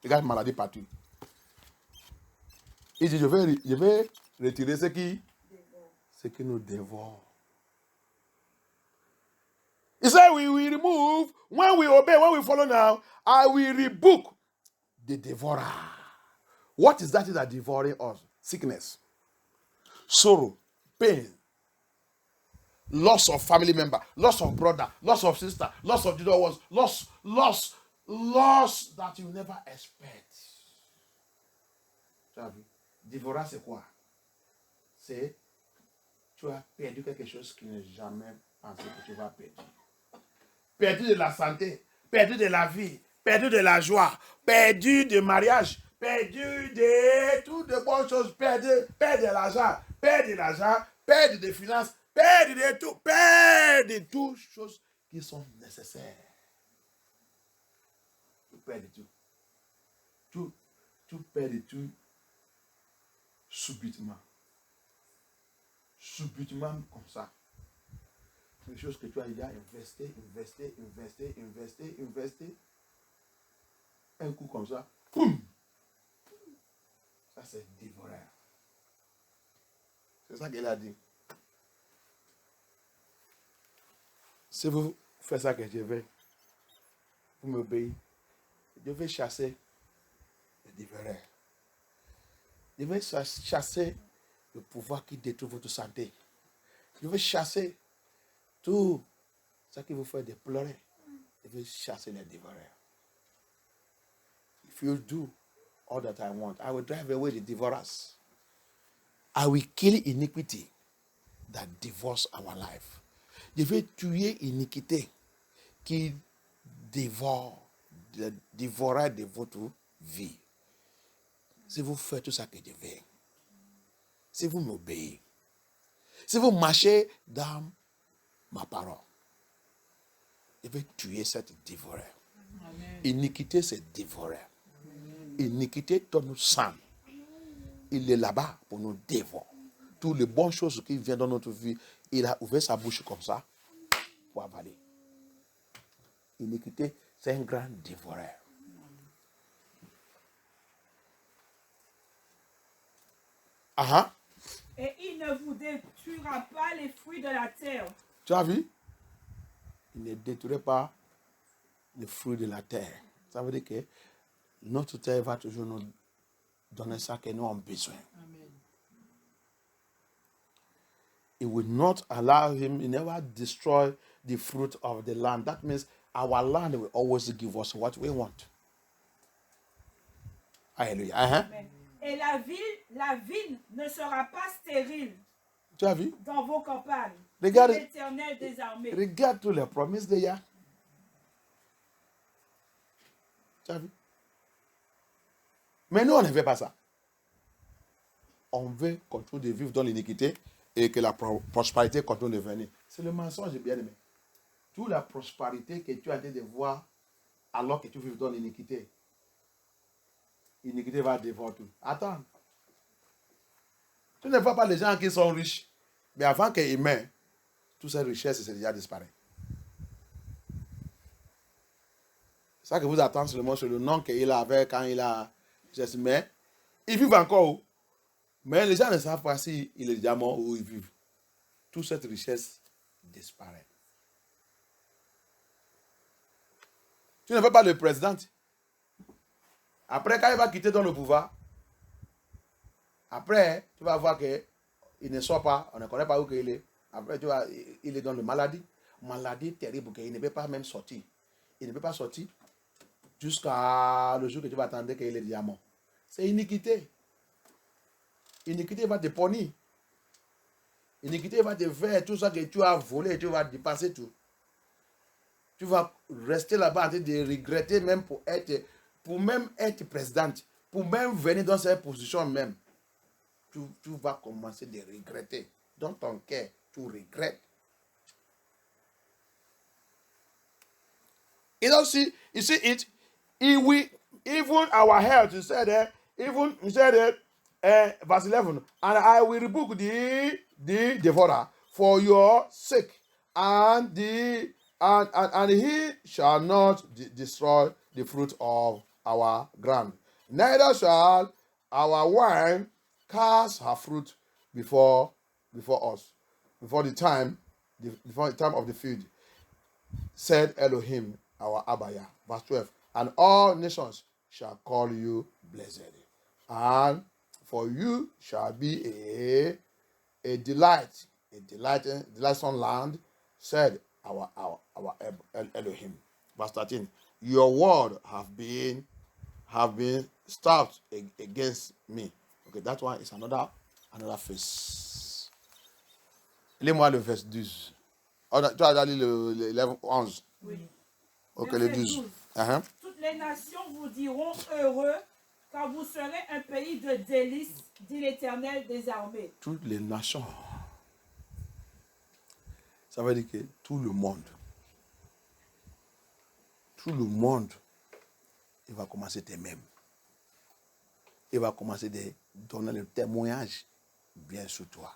Speaker 1: Regarde, maladie partout. Il dit, je vais retirer ce qui nous dévore. He said, we will remove, when we obey, when we follow now, I will rebuke the devourer. What is that devouring us? Sickness, sorrow, pain, loss of family member, loss of brother, loss of sister, loss of other ones, loss that you never expect. Tu as vu? Dévorer, c'est quoi? C'est, tu as perdu quelque chose qui n'est jamais pensé que tu vas perdre. Perdu de la santé, perdu de la vie, perdu de la joie, perdu de mariage, perdu de toutes les bonnes choses, perdu de l'argent, perdu de finances, perdu de tout, perdu de toutes choses qui sont nécessaires. Tu perds de tout. Tu perds de tout subitement. Subitement comme ça. Quelque chose que tu as déjà investi. Un coup comme ça, boum! Ça, c'est dévoreur. C'est ça qu'elle a dit. Si vous faites ça que je vais, vous m'obéissez, je vais chasser le dévoreur. Je vais chasser le pouvoir qui détruit votre santé. Je vais chasser tout ce qui vous fait de pleurer. Je vais chasser les dévoreurs. If you do all that I want, I will drive away the devourers. I will kill iniquity that devours our life. Je vais tuer iniquité qui dévore de votre vie. Si vous faites tout ça que je veux, si vous m'obéissez, si vous marchez dans ma parole, je vais tuer cette dévoreur. Iniquité, c'est dévoreur. Iniquité donne nous sang. Il est là-bas pour nous dévorer. Toutes les bonnes choses qui viennent dans notre vie, il a ouvert sa bouche comme ça pour avaler. Iniquité, c'est un grand dévoreur.
Speaker 2: Et il ne vous détruira pas les fruits de la terre.
Speaker 1: Tu as vu? Il ne détruira pas les fruits de la terre. Ça veut dire que notre terre va toujours nous donner ça que nous avons besoin.
Speaker 3: Amen.
Speaker 1: It will not allow him, he never destroy the fruit of the land. That means our land will always give us what we want. Alléluia.
Speaker 2: Amen. Et la ville ne sera pas stérile.
Speaker 1: Tu as vu?
Speaker 2: Dans vos campagnes.
Speaker 1: Regarde,
Speaker 2: l'Éternel des armées.
Speaker 1: Regarde tous les promesses de Yah. Tu as vu? Mais nous, on ne veut pas ça. On veut continuer de vivre dans l'iniquité et que la prospérité continue de venir. C'est le mensonge, bien aimé. Toute la prospérité que tu as de voir alors que tu vis dans l'iniquité, l'iniquité va dévorer tout. Attends. Tu ne vois pas les gens qui sont riches. Mais avant qu'ils meurent, toute cette richesse, c'est déjà disparu. C'est ça que vous attendez seulement sur le nom qu'il avait quand il a... Mais ils vivent encore. Mais les gens ne savent pas s'il est déjà mort ou ils vivent. Toute cette richesse disparaît. Tu ne veux pas le président. Après, quand il va quitter dans le pouvoir, après, tu vas voir qu'il ne sort pas, on ne connaît pas où il est. Après, tu vois, il est dans le maladie. Maladie terrible, qu'il ne peut pas même sortir. Il ne peut pas sortir jusqu'à le jour que tu vas attendre qu'il est déjà mort. C'est iniquité. Iniquité va te punir. Iniquité va te faire tout ça que tu as volé, tu vas dépasser tout. Tu vas rester là-bas en train de regretter même pour même être présidente, pour même venir dans cette position même. Tu vas commencer de regretter. Dans ton cœur, tu regrettes. You don't see, you see it, even our health, he said that, even, he said that, verse 11, and I will rebuke the devourer for your sake, and he shall not destroy the fruit of our ground, neither shall our wine cast her fruit before us, before the time of the field, said Elohim, our Abaya. Verse 12. And all nations shall call you blessed. And for you shall be a delightsome land, said our Elohim. Verse 13. Your word have been stabbed against me. Okay, that one is another phase. Lis-moi le verse 12. Tu as lu le 11.
Speaker 2: Oui.
Speaker 1: Ok, le 12.
Speaker 2: Toutes les nations vous diront heureux quand vous serez un pays de délices, dit l'Éternel des armées.
Speaker 1: Toutes les nations. Ça veut dire que tout le monde, il va commencer d'eux-mêmes. Il va commencer de donner le témoignage bien sur toi.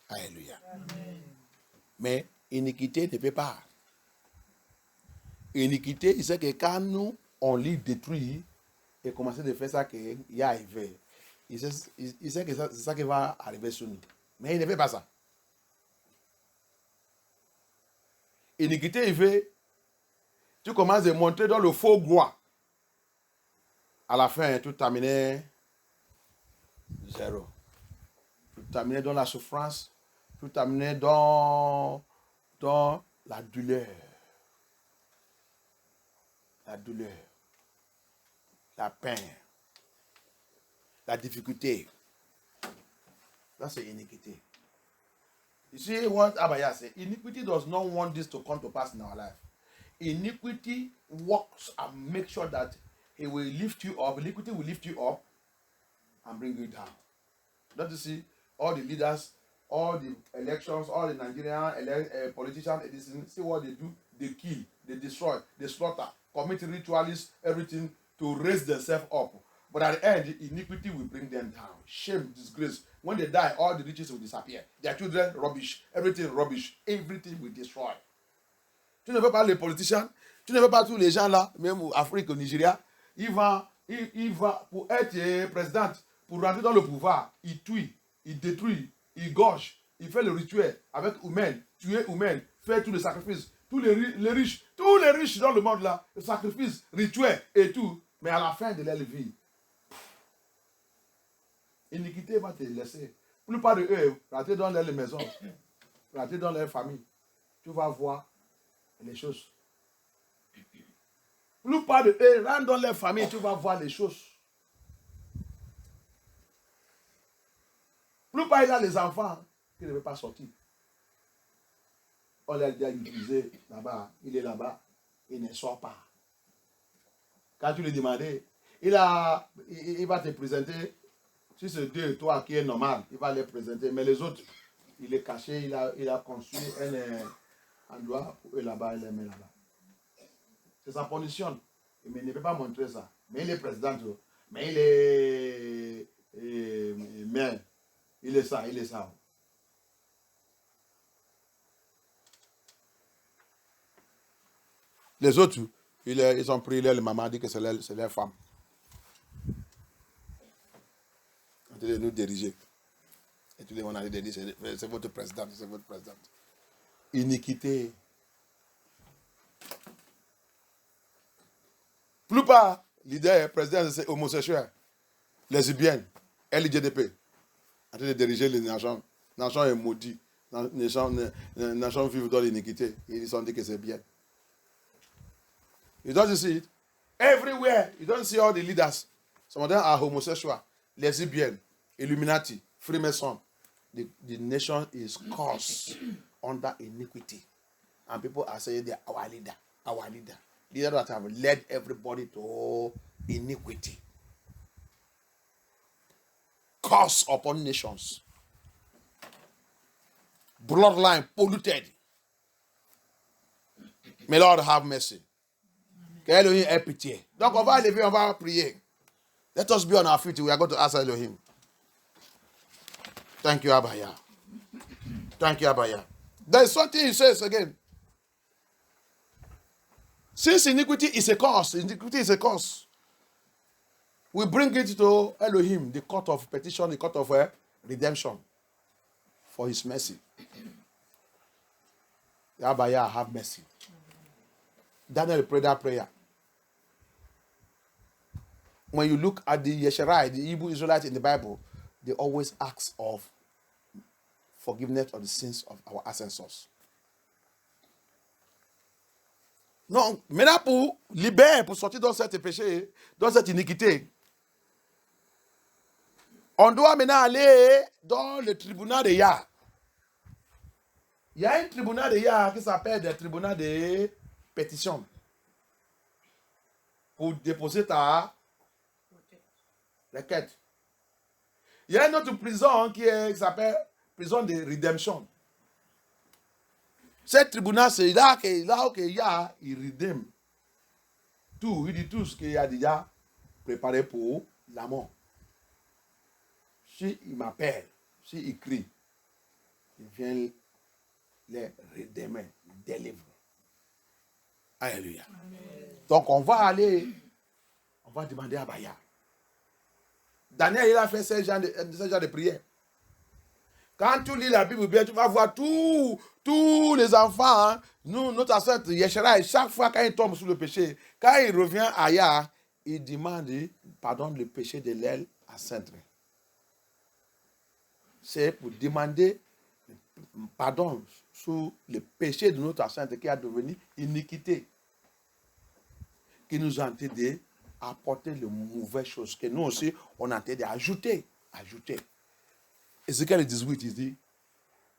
Speaker 1: Alléluia. Amen. Mais iniquité ne peut pas. Iniquité, il sait que quand nous, on lui détruit et commencer de faire ça qu'il y a arrivé, il sait que c'est ça qui va arriver sur nous. Mais il ne fait pas ça. Iniquité, il fait, tu commences à montrer dans le faux gloire. À la fin, tout terminé zéro. Tout terminé dans la souffrance, tout terminé dans la douleur. La douleur, la peine, la difficulté. Ça, c'est iniquité. You see what Abaya said? Iniquity does not want this to come to pass in our life. Iniquity works and makes sure that he will lift you up. Iniquity will lift you up and bring you down. Don't you see all the leaders, all the elections, all the Nigerian politicians, see what they do? They kill, they destroy, they slaughter, commit rituals, everything to raise themselves up. But at the end, iniquity will bring them down. Shame, disgrace. When they die, all the riches will disappear. Their children, rubbish. Everything, rubbish. Everything will destroy. Tu ne veux pas les politiciens, tu ne veux pas tous les gens là, même en Afrique, au Nigeria, il va pour être président, pour rentrer dans le pouvoir, il tue, il détruit, il gorge, il fait le rituel avec humain, tuer humain, faire tous les sacrifices. Tous les riches dans le monde là, le sacrifice, rituel et tout, mais à la fin de leur vie, iniquité va te laisser. La plupart de eux, rentrer dans leur maison, rentrer dans leur famille, tu vas voir les choses. La plupart de eux, rentrent dans leur famille, tu vas voir les choses. La plupart, il a les enfants qui ne veulent pas sortir. On l'a déjà utilisé là-bas, il est là-bas, il ne sort pas. Quand tu lui demandais, il va te présenter, si c'est 2, 3 qui est normal, il va les présenter, mais les autres, il est caché, il a construit un endroit pour eux là-bas, il les met là-bas. C'est sa position, mais il ne peut pas montrer ça. Mais il est président, mais il est maire, il est ça. Les autres, ils ont pris leur maman, dit que c'est leur femme. De nous diriger. Et tous les gens ont dit, c'est votre présidente, c'est votre présidente. Iniquité. Plupart, leader, président, c'est homosexuel, lesbienne, LGDP, en train de diriger les nations nation est maudite. Nation vivent dans l'iniquité. Ils ont dit que c'est bien. You don't see it? Everywhere. You don't see all the leaders. Some of them are homosexual, lesbian, Illuminati, Freemason. The nation is cursed under iniquity. And people are saying they are our leader. Our leader. Leaders that have led everybody to iniquity. Curse upon nations. Bloodline polluted. May Lord have mercy. Que Elohim ait pitié. Donc on va lever, on va prier. Let us be on our feet. We are going to ask Elohim. Thank you, Abaya. Thank you, Abaya. There is something he says again. Since iniquity is a cause, we bring it to Elohim, the court of petition, the court of redemption, for his mercy. Abaya, have mercy. Daniel prayed that prayer. When you look at the Yesharai, the Hebrew Israelites in the Bible, they always ask of forgiveness of the sins of our ancestors. Non, maintenant pour libérer, pour sortir dans cet péché, dans cette iniquité, on doit maintenant aller dans le tribunal de Yah. Il y a un tribunal de Yah qui s'appelle le tribunal de pétition. Pour déposer ta requête. Il y a une autre prison qui s'appelle prison de rédemption. Ce tribunal, c'est là où il y a, il rédème tout, il dit tout ce qu'il a déjà préparé pour la mort. Si il m'appelle, si il crie, il vient les rédémer, délivrer. Alléluia. Donc on va aller, on va demander à Baya. Daniel, il a fait ce genre de prière. Quand tu lis la Bible bien, tu vas voir tous les enfants, hein, notre ancêtre Yesharai, chaque fois quand il tombe sous le péché, quand il revient ailleurs, il demande pardon le péché de l'aile à Sainte. C'est pour demander pardon sur le péché de notre ancêtre qui a devenu iniquité, qui nous a tenté d'apporter les mauvaises choses, que nous aussi, on a tenté d'ajouter. Ézéchiel 18, il dit,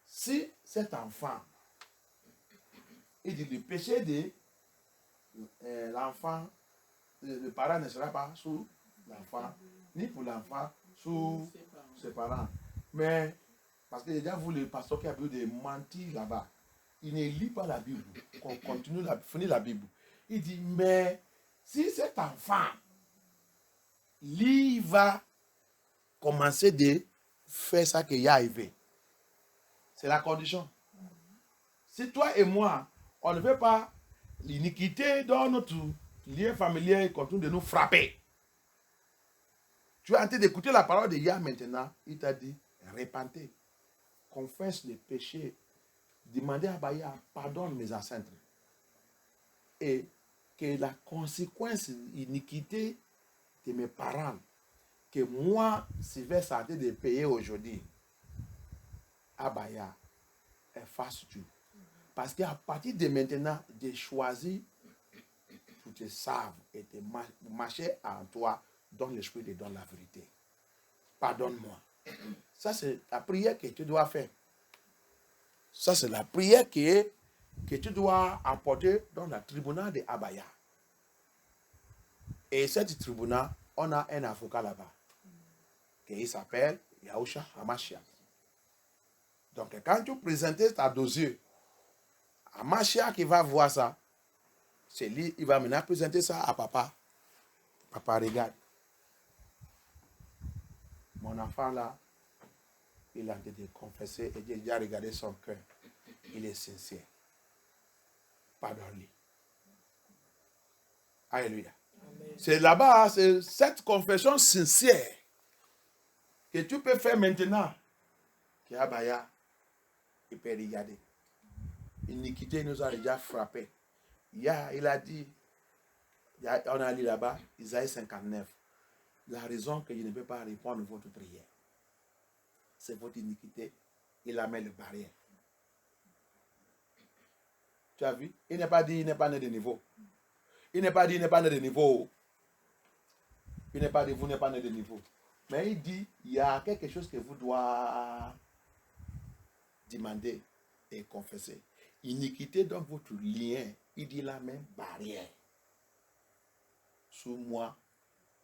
Speaker 1: si cet enfant, il dit le péché de l'enfant, le parent ne sera pas sous l'enfant, ni pour l'enfant sous ses parents. Mais, parce que déjà, vous, le pasteur qui a voulu de mentir là-bas, il ne lit pas la Bible, qu'on continue à finir la Bible. Il dit, mais si cet enfant, lui va commencer de faire ça qu'il y a arrivé. C'est la condition. Si toi et moi, on ne veut pas l'iniquité dans notre lien familier et continue de nous frapper. Tu es en train d'écouter la parole de Yah maintenant. Il t'a dit, repentez, confesse les péchés, demandez à Baya, pardonne mes ancêtres. Et que la conséquence de l'iniquité de mes parents, que moi, Sylvestre, a de payer aujourd'hui, Abaya, efface tout. Parce qu'à partir de maintenant, de choisir pour te sauver et de marcher en toi dans l'esprit et dans la vérité. Pardonne-moi. Ça, c'est la prière que tu dois faire. Ça, c'est la prière que tu dois apporter dans le tribunal de Abaya. Et ce tribunal, on a un avocat là-bas. Qui s'appelle Yahushua Hamashiach. Donc, quand tu présentes ta dossier, Hamashiach qui va voir ça, c'est lui, il va maintenant présenter ça à papa. Papa, regarde. Mon enfant là, il a été confessé et il a regardé son cœur. Il est sincère. Pardonne-lui. Alléluia. C'est là-bas, c'est cette confession sincère que tu peux faire maintenant. Que Abaya, il peut regarder. L'iniquité nous a déjà frappé. Il a dit, on a lu là-bas, Isaïe 59. La raison que je ne peux pas répondre à votre prière, c'est votre iniquité il a mis le barrière. Tu as vu? Il n'est pas dit, il n'est pas né de niveau. Il n'est pas dit, il n'est pas né de niveau. Il n'est pas dit, vous n'êtes pas né de niveau. Mais il dit, il y a quelque chose que vous doit demander et confesser. Iniquité dans votre lien, il dit la même barrière. Sous moi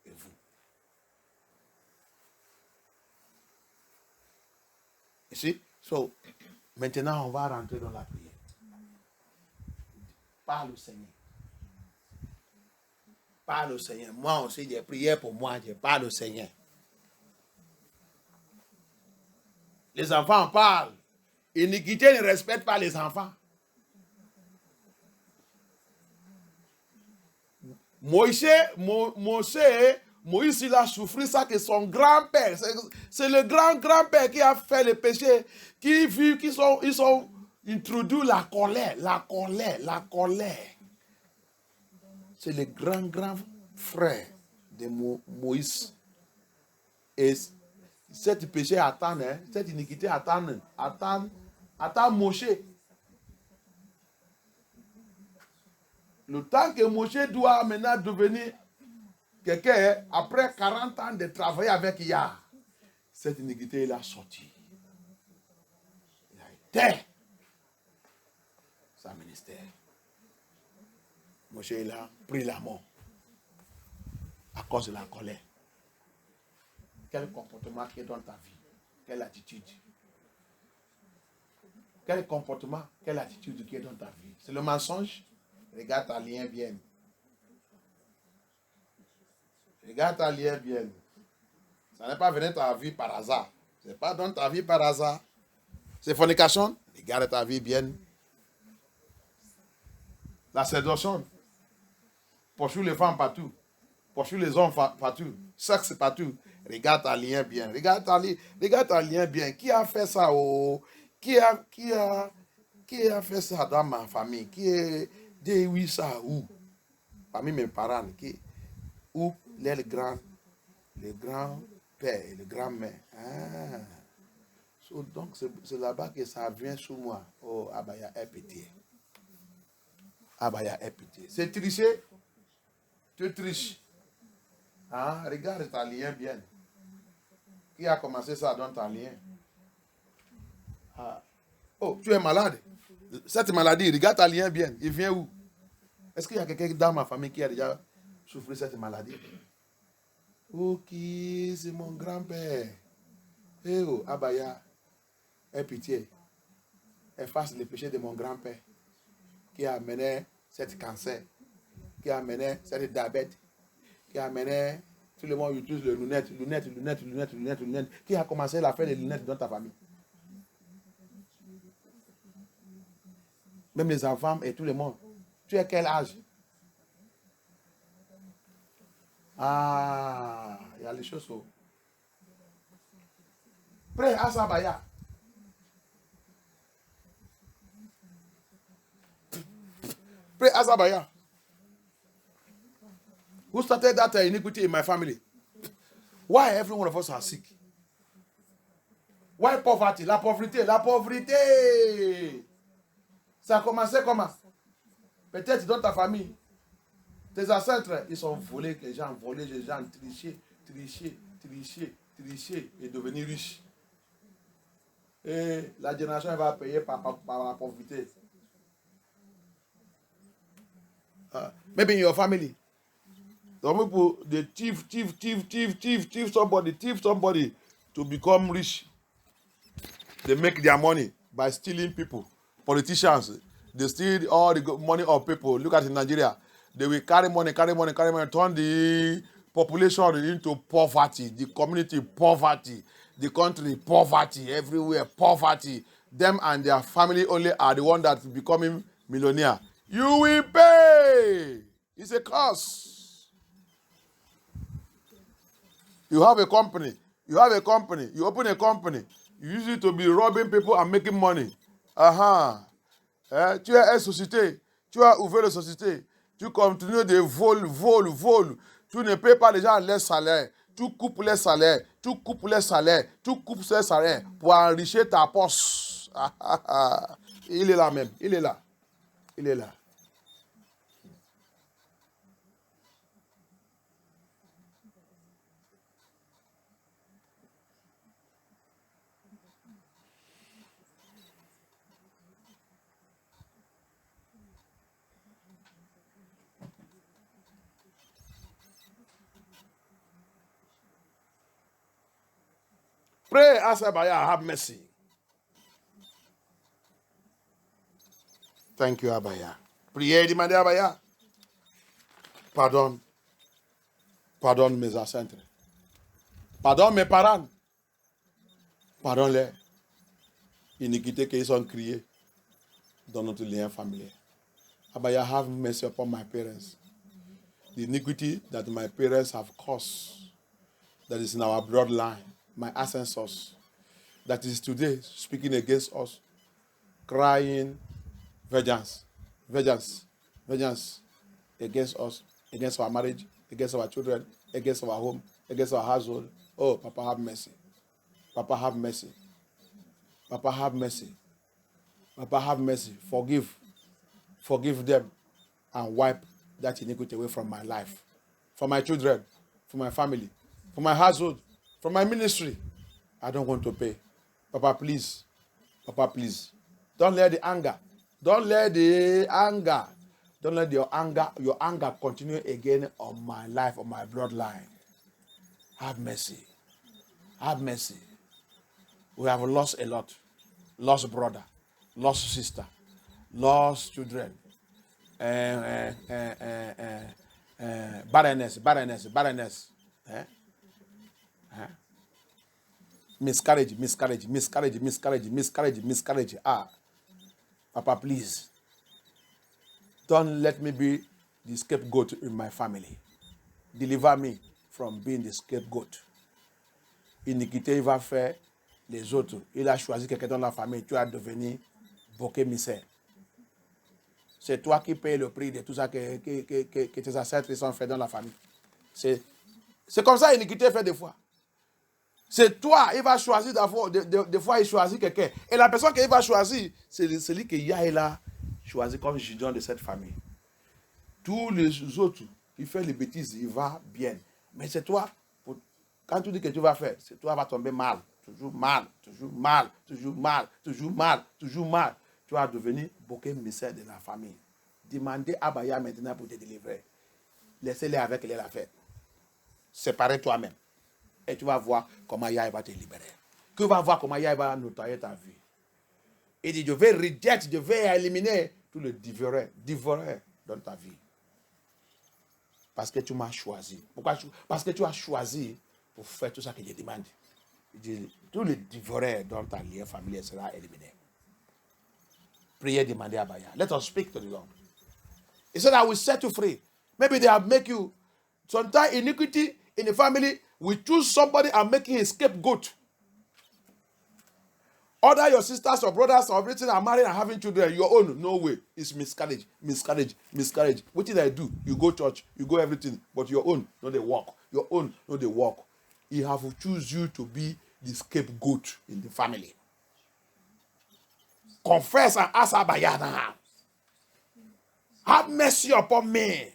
Speaker 1: et vous. Ici, so, maintenant on va rentrer dans la prière. Parle au Seigneur. Parle au Seigneur. Moi aussi, j'ai prié pour moi, je parle au Seigneur. Les enfants parlent. Iniquité ne respecte pas les enfants. Moïse, il a souffert ça que son grand-père, c'est le grand-grand-père qui a fait le péché, ils sont introduits la colère. C'est le grand frère de Moïse. Et cette péché attend, cette iniquité attend Moshe. Le temps que Moshe doit maintenant devenir quelqu'un, après 40 ans de travailler avec Yah, cette iniquité, il a sorti. Il a été sa ministère. Moshe, il a pris la mort à cause de la colère. Quel comportement qui est dans ta vie? Quelle attitude? Quel comportement, quelle attitude qui est dans ta vie? C'est le mensonge? Regarde ta lien bien. Regarde ta lien bien. Ça n'est pas venu ta vie par hasard. Ce n'est pas dans ta vie par hasard. C'est fornication. Regarde ta vie bien. La séduction. Poursuivre les femmes partout. Poursuivre les hommes partout. Sexe partout. Regarde ta lien bien. Regarde ta lien bien. Qui a fait ça? Qui a fait ça dans ma famille? Qui est oui ça où? Parmi mes parents, où les grands-pères et les grands-mères. Donc c'est là-bas que ça vient sous moi. Oh, Abaya est pitié. Abaya est pitié. C'est tricher. Tu triches. Regarde ta lien bien. Qui a commencé ça dans ta lien? Oh, tu es malade. Cette maladie, regarde ta lien bien. Il vient où? Est-ce qu'il y a quelqu'un dans ma famille qui a déjà souffert de cette maladie? Ok, c'est mon grand-père. Eh oh, Abaya, aie pitié. Efface les péchés de mon grand-père qui a amené cette cancer, qui a amené cette diabète, qui a amené tout le monde utilise les lunettes, qui a commencé à faire les lunettes dans ta famille. Même les enfants et tout le monde. Tu es quel âge? Il y a les choses. Prêt à Sabaya. Prêt à Sabaya. Who started that iniquity in my family? Why every one of us are sick? Why poverty? La pauvreté. Ça a commencé comment? Peut-être dans ta famille. Tes ancêtres, ils sont volés, les gens tricher et devenir riches. Et la génération va payer par la pauvreté. Maybe in your family. Some people, they thief somebody to become rich. They make their money by stealing people. Politicians, they steal all the money of people. Look at in Nigeria. They will carry money, turn the population into poverty, the community poverty, the country poverty, everywhere poverty. Them and their family only are the one that's becoming millionaire. You will pay. It's a curse. You have a company. You open a company. You use it to be robbing people and making money. Tu as une société. Tu as ouvert une société. Tu continues de vol. Tu ne payes pas les gens leur salaire. tu coupes les salaires, tu coupes les salaires, tu coupes les salaires pour enrichir ta poche. Il est là même, il est là. Il est là. Pray, ask Abaya, have mercy. Thank you, Abaya. Priez, demandez à Abaya. Pardonne. Pardonne mes ancêtres. Pardonne mes parents. Pardonne-les. Iniquité qu'ils ont crié dans notre lien familial. Abaya, have mercy upon my parents. The iniquity that my parents have caused, that is in our bloodline, my ancestors, that is today speaking against us, crying vengeance, vengeance, vengeance against us, against our marriage, against our children, against our home, against our household. Oh, Papa, have mercy. Papa, have mercy. Papa, have mercy. Papa, have mercy. Forgive. Forgive them and wipe that iniquity away from my life, from my children, from my family, from my household, from my ministry. I don't want to pay. Papa, please. Papa, please. Don't let the anger. Don't let the anger. Don't let your anger continue again on my life, on my bloodline. Have mercy. Have mercy. We have lost a lot. Lost brother. Lost sister. Lost children. Barrenness. Miscarriage. Papa, please. Don't let me be the scapegoat in my family. Deliver me from being the scapegoat. Iniquité, il va faire les autres. Il a choisi quelqu'un dans la famille. Tu as devenu bouc émissaire. C'est toi qui payes le prix de tout ça que tes ancêtres ont fait dans la famille. C'est comme ça l'iniquité fait des fois. C'est toi, il va choisir des fois il choisit quelqu'un. Et la personne qu'il va choisir, c'est celui que Yahweh a choisi comme jugeant de cette famille. Tous les autres, il fait les bêtises, il va bien. Mais c'est toi, quand tu dis que tu vas faire, c'est toi qui vas tomber mal. Toujours mal. Tu vas devenir bouquet émissaire de la famille. Demandez à Abaya maintenant pour te délivrer. Laissez-les avec les affaires. Séparez toi-même. Et tu vas voir comment Yahweh va te libérer. Tu vas voir comment Yahweh va nettoyer ta vie. Il dit, je vais éliminer tout le dévoreur dans ta vie. Parce que tu m'as choisi. Pourquoi? Parce que tu as choisi pour faire tout ça que je demande. Il dit, tout le dévoreur dans ta lien familial sera éliminé. Priez, demandez à Abaya. Let us speak to the Lord. He said, I will set you free. Maybe they have make you. Sometimes iniquity in the family, we choose somebody and make him a scapegoat. Other your sisters or brothers or everything are married and having children. Your own, no way. It's miscarriage. What did I do? You go church, you go everything. But your own, no they walk. Your own, no they walk. He have to choose you to be the scapegoat in the family. Confess and ask Abaya now. Have mercy upon me.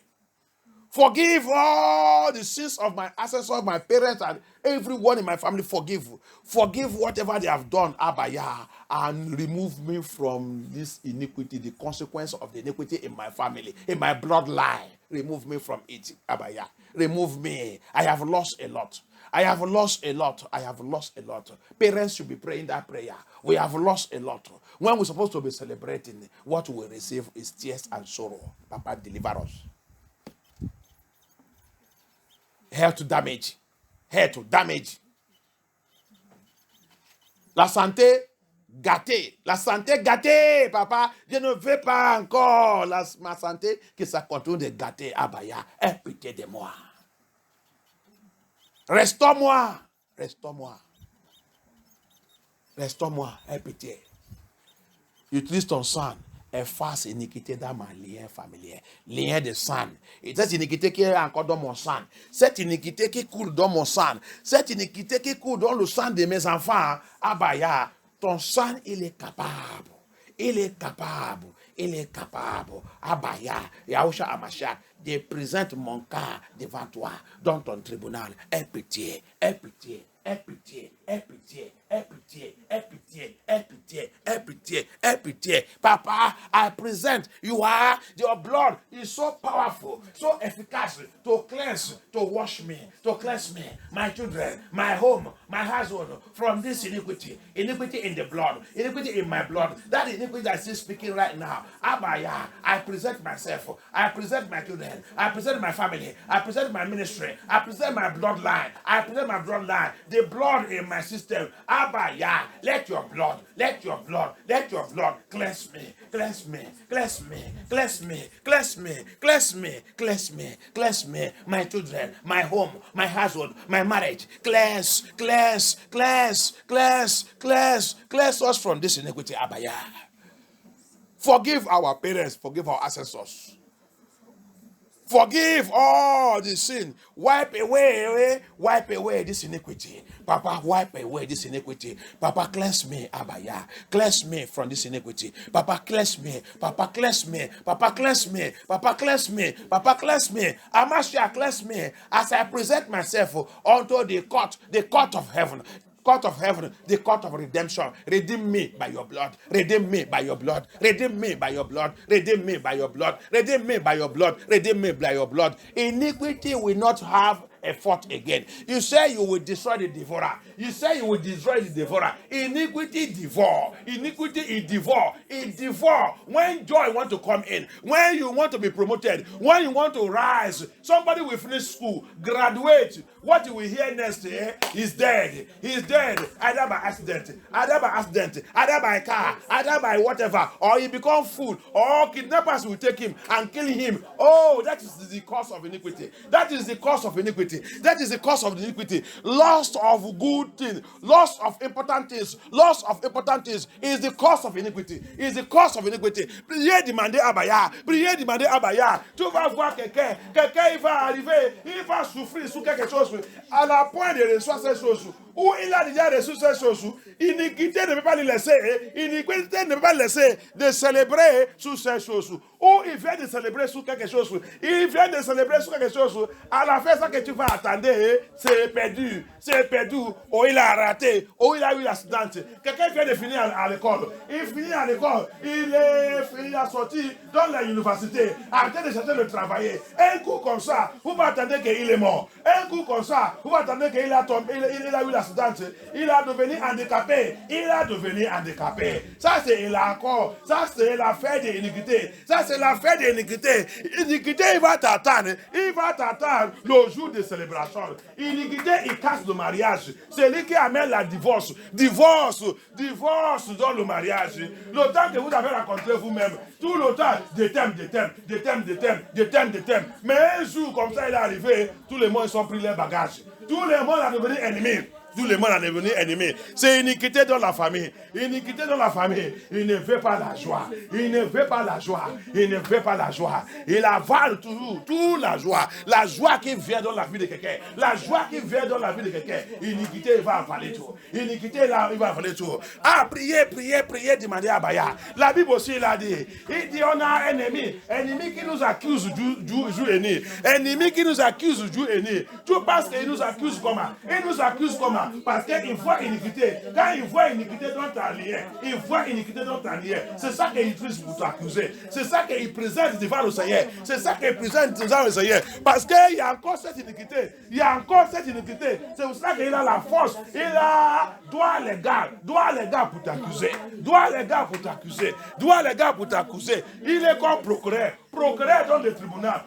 Speaker 1: Forgive all the sins of my ancestors, my parents, and everyone in my family. Forgive whatever they have done, Abaya, and remove me from this iniquity, the consequence of the iniquity in my family, in my bloodline. Remove me from it, Abaya. Remove me. I have lost a lot. Parents should be praying that prayer. We have lost a lot. When we're supposed to be celebrating, what we receive is tears and sorrow. Papa, deliver us. Health damage. La santé gâtée. Papa. Je ne veux pas encore ma santé que ça continue de gâter. Abaya, aie pitié de moi. Restaure-moi, aie pitié. Utilise ton sang efface iniquité dans ma lien familier, lien de sang. Et cette iniquité qui est encore dans mon sang, cette iniquité qui coule dans mon sang, cette iniquité qui coule dans le sang de mes enfants, Abaya, ton sang, il est capable. Il est capable. Il est capable, Abaya, Yahushua Hamashiach, de présenter mon cas devant toi dans ton tribunal. Aie pitié, aie pitié, aie pitié, aie pitié, aie pitié, aie pitié, aie pitié, aie pitié, aie pitié. Papa, I present you are, your blood is so powerful, so efficacious to cleanse, to wash me, to cleanse me, my children, my home, my household from this iniquity. Iniquity in the blood, iniquity in my blood. That iniquity that is speaking right now. Abaya, I present myself, I present my children, I present my family, I present my ministry, I present my bloodline, I present my bloodline, the blood in my system. Abaya, let your blood cleanse me, cleanse me, cleanse me, cleanse me, cleanse me, cleanse me, cleanse me, cleanse me, my children, my home, my household, my marriage. Cleanse, cleanse, cleanse, cleanse, cleanse, cleanse us from this iniquity, Abaya. Forgive our parents, forgive our ancestors. Forgive all the sin. Wipe away this iniquity. Papa, wipe away this iniquity. Papa, cleanse me, Abaya. Cleanse me from this iniquity. Papa, cleanse me. Papa, cleanse me. Papa, cleanse me. Papa, cleanse me. Papa, cleanse me. Hamashiach, cleanse me as I present myself unto the court of heaven. Court of heaven, the court of redemption. Redeem me by your blood. Redeem me by your blood. Redeem me by your blood. Redeem me by your blood. Redeem me by your blood. Redeem me by your blood. Iniquity will not have a fault again. You say you will destroy the devourer. You say you will destroy the devourer. Iniquity devour. Iniquity is devour. It devour. When joy want to come in, when you want to be promoted, when you want to rise, somebody will finish school, graduate. What you will hear next is dead. He is dead. Either by accident, either by car, either by whatever, or he become food, or kidnappers will take him and kill him. Oh, that is the cause of iniquity. That is the cause of iniquity. That is the cause of the iniquity. Loss of good things, loss of important things, loss of important things is the cause of iniquity. Is the cause of iniquity. Priez demandez Abaya. Priez demandez Abaya. Tu vas voir quelqu'un il va arriver, il va souffrir sous quelque chose à la point de recevoir ces choses. Où il a déjà reçu ces choses, iniquité ne peut pas le laisser, iniquité ne peut pas le laisser de célébrer sous ces choses. Où il vient de célébrer sous quelque chose, il vient de célébrer sous quelque chose, à la fin, ça que tu vas attendre, c'est perdu, ou il a raté, ou il a eu l'accident. Quelqu'un vient de finir à l'école, il finit à l'école, il a sorti dans l'université, en train de chercher de travailler. Un coup comme ça, vous attendez qu'il est mort. Un coup comme ça, vous attendez qu'il a tombé, il a eu l'accident. Il a devenu handicapé. Ça, c'est encore. Ça, c'est l'affaire de l'iniquité. Ça, c'est l'affaire de l'iniquité. Iniquité, il va t'attendre. Le jour de célébration. Iniquité, il casse le mariage. C'est lui qui amène la divorce. Divorce dans le mariage. Le temps que vous avez rencontré vous-même, tout le temps, des thèmes. Mais un jour, comme ça, il est arrivé, tout le monde, ils ont pris les bagages. Tout le monde a devenu ennemi. Tout le monde en est devenu ennemi. C'est iniquité dans la famille. Il ne veut pas la joie. Il avale toujours toute la joie. La joie qui vient dans la vie de quelqu'un. Iniquité, il va avaler tout. Ah, priez, demandez à Abaya. La Bible aussi, il a dit, on a un ennemi. Ennemi qui nous accuse du ennemi. Ennemi qui nous accuse du ennemi. Tu penses qu'il nous accuse comment? Parce qu'il voit iniquité. Quand il voit iniquité dans ta lien, c'est ça qu'il utilise pour t'accuser. C'est ça qu'il présente devant le Seigneur. Parce qu'il y a encore cette iniquité. C'est pour ça qu'il a la force. Il a droit légal pour t'accuser. Il est comme procureur. procureur dans le tribunal,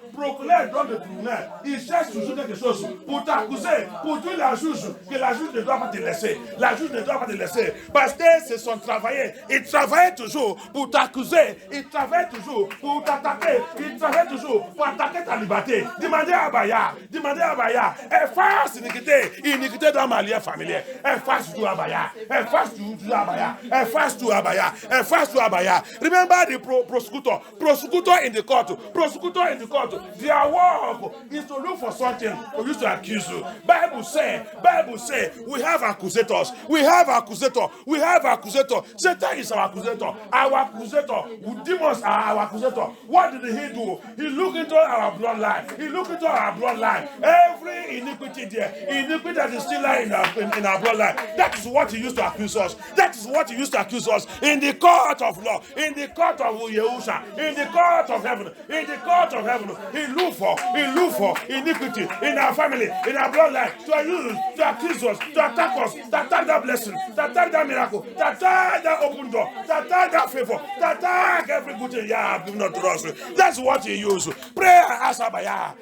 Speaker 1: il cherche toujours quelque chose pour t'accuser, pour dire la juge que la juge ne doit pas te laisser. La juge ne doit pas te laisser. Parce que c'est son travail. Il travaille toujours pour t'accuser. Il travaille toujours pour t'attaquer. Il travaille toujours pour attaquer ta liberté. Demandez à Abaya. Efface l'iniquité dans ma lien familier. Efface tout Abaya. Efface tout Abaya. Remember the prosecutor in the court. Their work is to look for something for you to accuse you. Bible say, we have accusators. Satan is our accusator. Demons are our accusator. What did he do? He looked into our bloodline. Every iniquity there, iniquity that is still lying in our bloodline. That is what he used to accuse us. In the court of law, in the court of Yehusha, in the court of heaven. He look for iniquity in our family, in our bloodline, to use, to accuse us, to attack us, to attack that blessing, to attack that miracle, to attack that open door, to attack that favor, to attack every good thing you have given unto us. That's what he used. Prayer as Abaya.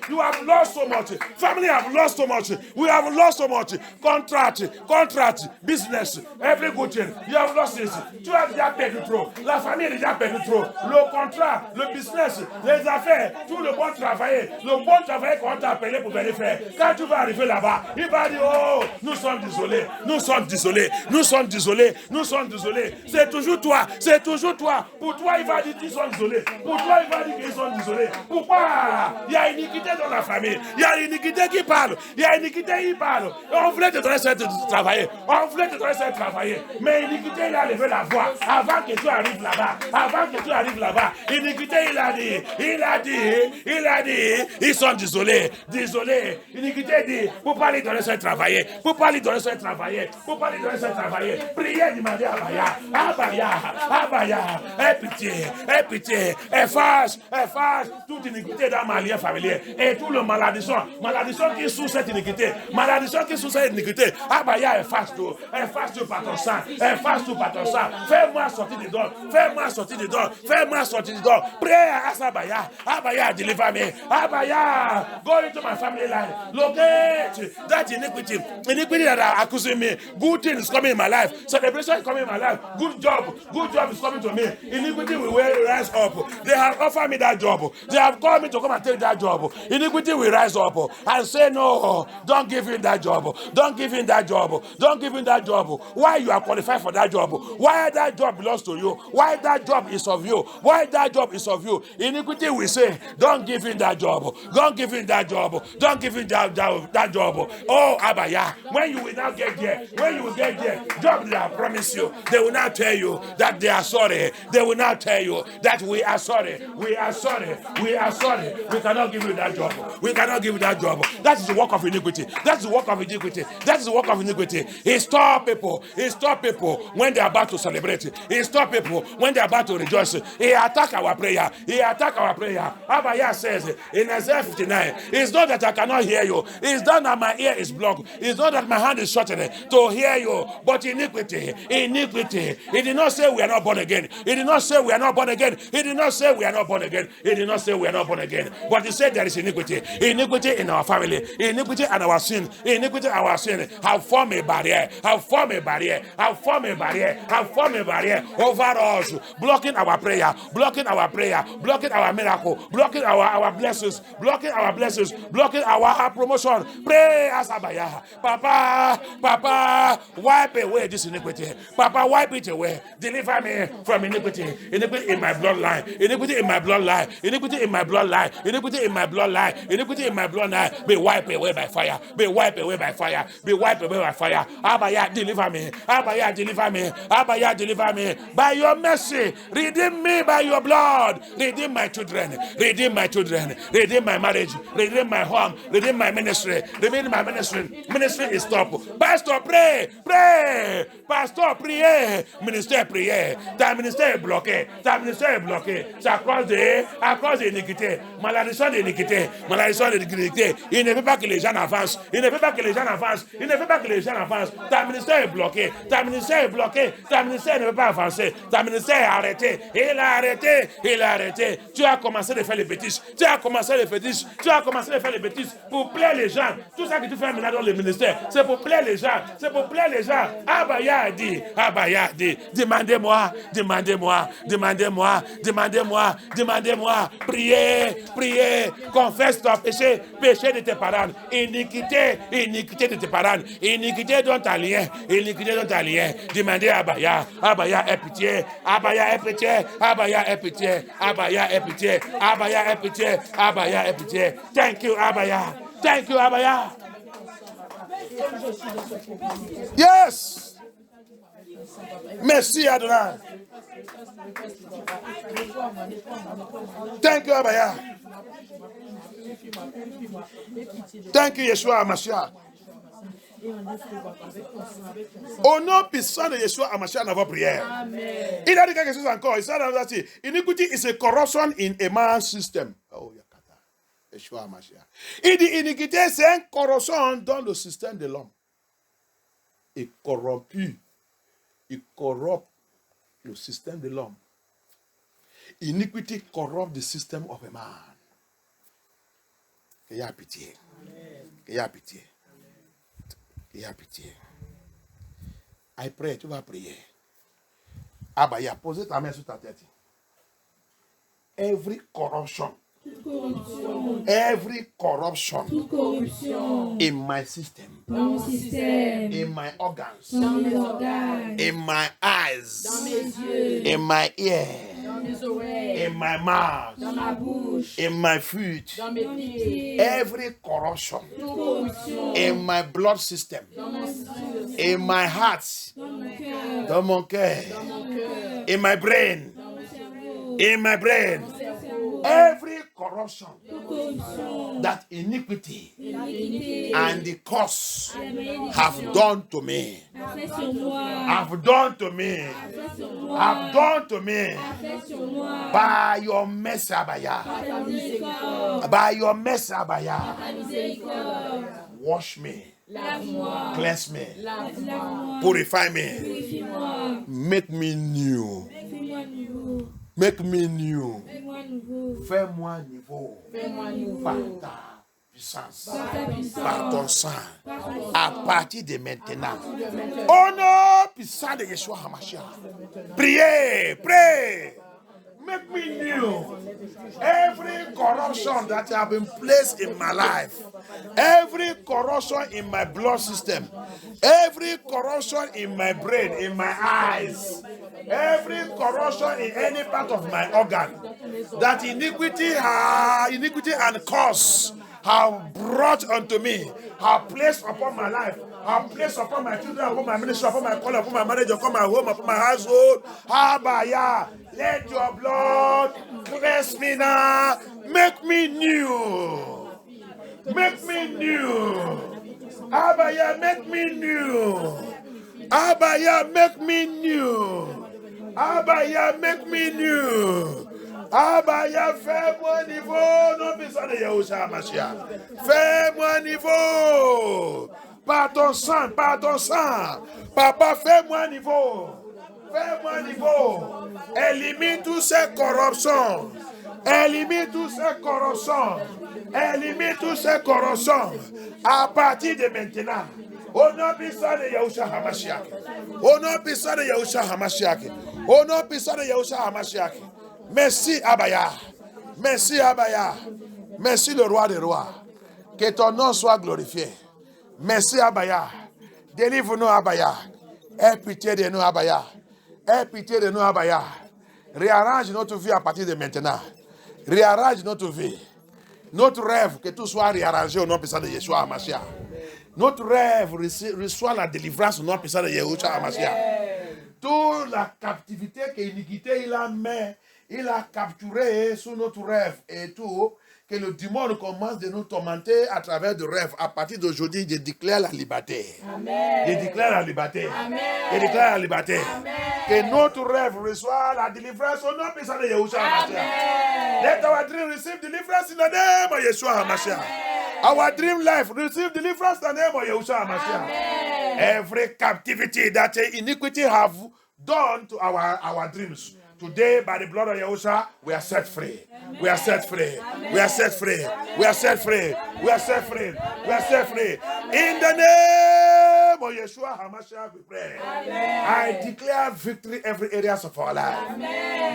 Speaker 1: You have lost so much. Family have lost so much. We have lost so much. Contract, business, every good thing. You have lost it. Tu as déjà perdu trop. La famille a déjà perdu trop. Le contrat, le business, les affaires, tout le bon travail qu'on t'a appelé pour venir faire. Quand tu vas arriver là-bas, il va dire, oh, nous sommes désolés. C'est toujours toi. Pour toi, il va dire qu'ils sont désolés. Pourquoi? Il y a iniquité dans la famille. Il y a iniquité qui parle. On voulait te donner ça de travailler. Mais iniquité, il a levé la voix. Avant que tu arrives là-bas. Iniquité, il a dit, ils sont désolés. Iniquité dit, pour pas lui donner ça de travailler. Priez, demandez à Abaya. Aie pitié. Efface toute iniquité dans ma lien familier. Et tout le malédiction qui sous cette iniquité. Abaya, efface tout par ton sang. Fais-moi sortir dedans. Pray as Abaya, deliver me. Abaya, go into my family life. Locate that iniquity that are accusing me. Good things is coming in my life. Celebration is coming in my life. Good job is coming to me. Iniquity will rise up. They have offered me that job. They have called me to come and take that job. Iniquity will rise up and say, no, don't give him that job. Why you are qualified for that job? Why that job belongs to you? Why that job is of you? Iniquity will say, don't give him that job. Oh, Abaya, when you will now get there, job they have promised you, they will not tell you that they are sorry. They will not tell you that we are sorry. We cannot give you that job. That is the work of iniquity. He stop people when they are about to celebrate. He stop people when they are about to rejoice. He attack our prayer. Abaya says in Isaiah 59, it's not that I cannot hear you. It's not that my ear is blocked. It's not that my hand is shortened to hear you. But iniquity. He did not say we are not born again. He did not say we are not born again. But he said there is iniquity. Iniquity in our family. Iniquity and our sin. Have formed a barrier over us, blocking our prayer, blocking our miracle, blocking our blessings, blocking our promotion. Pray as Abaya. Papa, wipe away this iniquity. Papa, wipe it away. Deliver me from iniquity in my bloodline. Be wiped away by fire. Abaya, deliver me. By your mercy, redeem me by your blood. Redeem my children. Redeem my marriage. Redeem my home. Redeem my ministry. Ministry is stop. Pastor, pray. Pastor, priez. Ministère, priez. Ta ministère est bloqué. C'est à cause de l'iniquité. Malédiction de l'iniquité. Il ne veut pas que les gens avancent. Ta ministère est bloqué. Ta ministère ne veut pas avancer. Ta ministère est arrêté. Il a arrêté, il a arrêté. Tu as commencé de faire les bêtises. Tu as commencé les bêtises. Tu as commencé de faire les bêtises pour plaire les gens. Tout ça que tu fais maintenant dans le ministère, c'est pour plaire les gens. C'est pour plaire les gens. Abaya a dit, Abaya a dit, demandez-moi, demandez-moi, demandez-moi, demandez-moi, demandez-moi. Priez, priez, confesse ton péché, péché de tes parents. Iniquité, iniquité de tes parents. Iniquité dont ta lien, iniquité dont ta lien. Demandez à Abaya, Abaya aie pitié, Abaya aie pitié, Abaya aie pitié, Abaya aie pitié, Abaya aie pitié, Abaya aie pitié. Thank you, Abaya. Thank you, Abaya. Yes. Merci, Adonai. Thank you, Abaya. Thank you, Yeshua Hamashiach. Au nom puissant de Yeshua Hamashiach, dans votre prière. Amen. Il a dit quelque chose encore. Il dit, iniquity is a corruption in a man's system. Oh, Yeshua Hamashiach. Il dit, iniquité, c'est une corruption dans le système de l'homme. Il corrompu. Il corrompt le système de l'homme. Iniquity corrupt the system of a man. Qu'il y a pitié. Qu'il y a pitié. Qu'il y a pitié. I pray, tu vas prier. Abaya, posez ta main sur ta tête. Every corruption. Every corruption in my system, in my organs, in my eyes, in my ear, in my mouth, in my food, every corruption in my blood system, in my heart, dans mon cœur, in my brain, every corruption that iniquity and the curse have done to me, have done to me by your mercy, Abaya. By your mercy, Abaya. Wash me, cleanse me, purify me, make me new. Make me new. Fais-moi nouveau. Par ta puissance. Par ton sang. À partir de maintenant. Au nom puissant de Yeshua Hamashiach. Priez, pray. Make me new. Every corruption that have been placed in my life, every corruption in my blood system, every corruption in my brain, in my eyes, every corruption in any part of my organ, that iniquity and curse have brought unto me, have placed upon my life, have placed upon my children, upon my ministry, upon my calling, upon my marriage, upon my home, upon my household. Abaya, let your blood cleanse me now. Make me new. Make me new. Abaya, make me new. Abaya, make me new. Abaya, make me new. Abaya, fais-moi niveau. Non, puissant de Yahushua Hamashiach. Fais-moi niveau. Par ton sang, par ton sang. Papa, fais-moi niveau. Fais-moi niveau. Élimine toutes ces corruptions. Élimine toutes ces corruptions. Élimine toutes ces corruptions. À partir de maintenant. Au nom puissant de Yahushua Hamashiach. Au nom puissant de Yahushua Hamashiach. Au nom puissant de Yahushua Hamashiach. Merci Abaya. Merci Abaya. Merci le roi des rois. Que ton nom soit glorifié. Merci Abaya. Délivre-nous Abaya. Aie pitié de nous Abaya. Aie pitié de nous Abaya. Réarrange notre vie à partir de maintenant. Réarrange notre vie. Notre rêve, que tout soit réarrangé au nom puissant de Yeshua Hamashiach. Notre rêve reçoit la délivrance au nom puissant de Yeshua Hamashiach. Toute la captivité que l'iniquité il a capturé sur notre rêve et tout, que le démon commence de nous tourmenter à travers de rêves. À partir d'aujourd'hui, je déclare la liberté. Amen. Je déclare la liberté. Amen. Je déclare la liberté. Amen. Que notre rêve reçoit la délivrance au nom puissant de Yeshua Hamashiach. Let our dream receive deliverance in the name of Yeshua Hamashiach. Our dream life receive deliverance in the name of Yeshua Hamashiach. Every captivity that iniquity have done to our dreams, Today, by the blood of Yahushua, we are set free. Amen. We are set free. Amen. We are set free. Amen. We are set free. Amen. We are set free. Amen. We are set free. Amen. In the name of Yeshua HaMashiach, we pray. Amen. I declare victory every area of our life.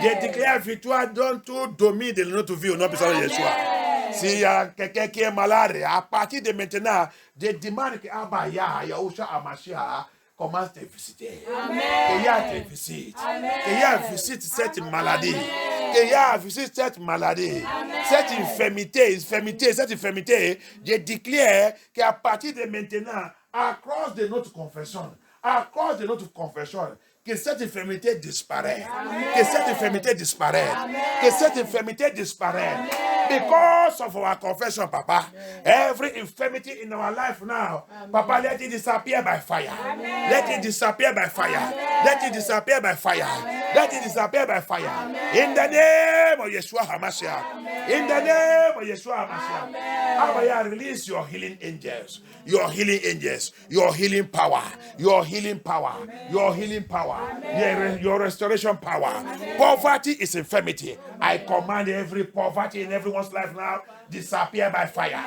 Speaker 1: Je declare victoire dans tout domaine de notre vie au nom puissant de Yeshua. S'il y a quelqu'un qui est malade, à partir de maintenant, je demande que Yahushua HaMashiach commence à te visiter. Qu'il y a te visite. Qu'il y a visite cette maladie. Qu'il y a visite cette maladie. Cette infirmité, cette infirmité, je déclare qu'à partir de maintenant, à cause de notre confession, que cette infirmité disparaît. Que cette infirmité disparaît. Que cette infirmité disparaît. Because of our confession, Papa, every infirmity in our life now, Papa, let it disappear by fire. Let it disappear by fire. Let it disappear by fire. Let it disappear by fire. In the name of Yeshua HaMashiach. In the name of Yeshua HaMashiach. Abaya, release your healing angels. Your healing angels. Your healing power. Your healing power. Your healing power. Your restoration power. Poverty is infirmity. I command every poverty in everyone's life now disappear by fire.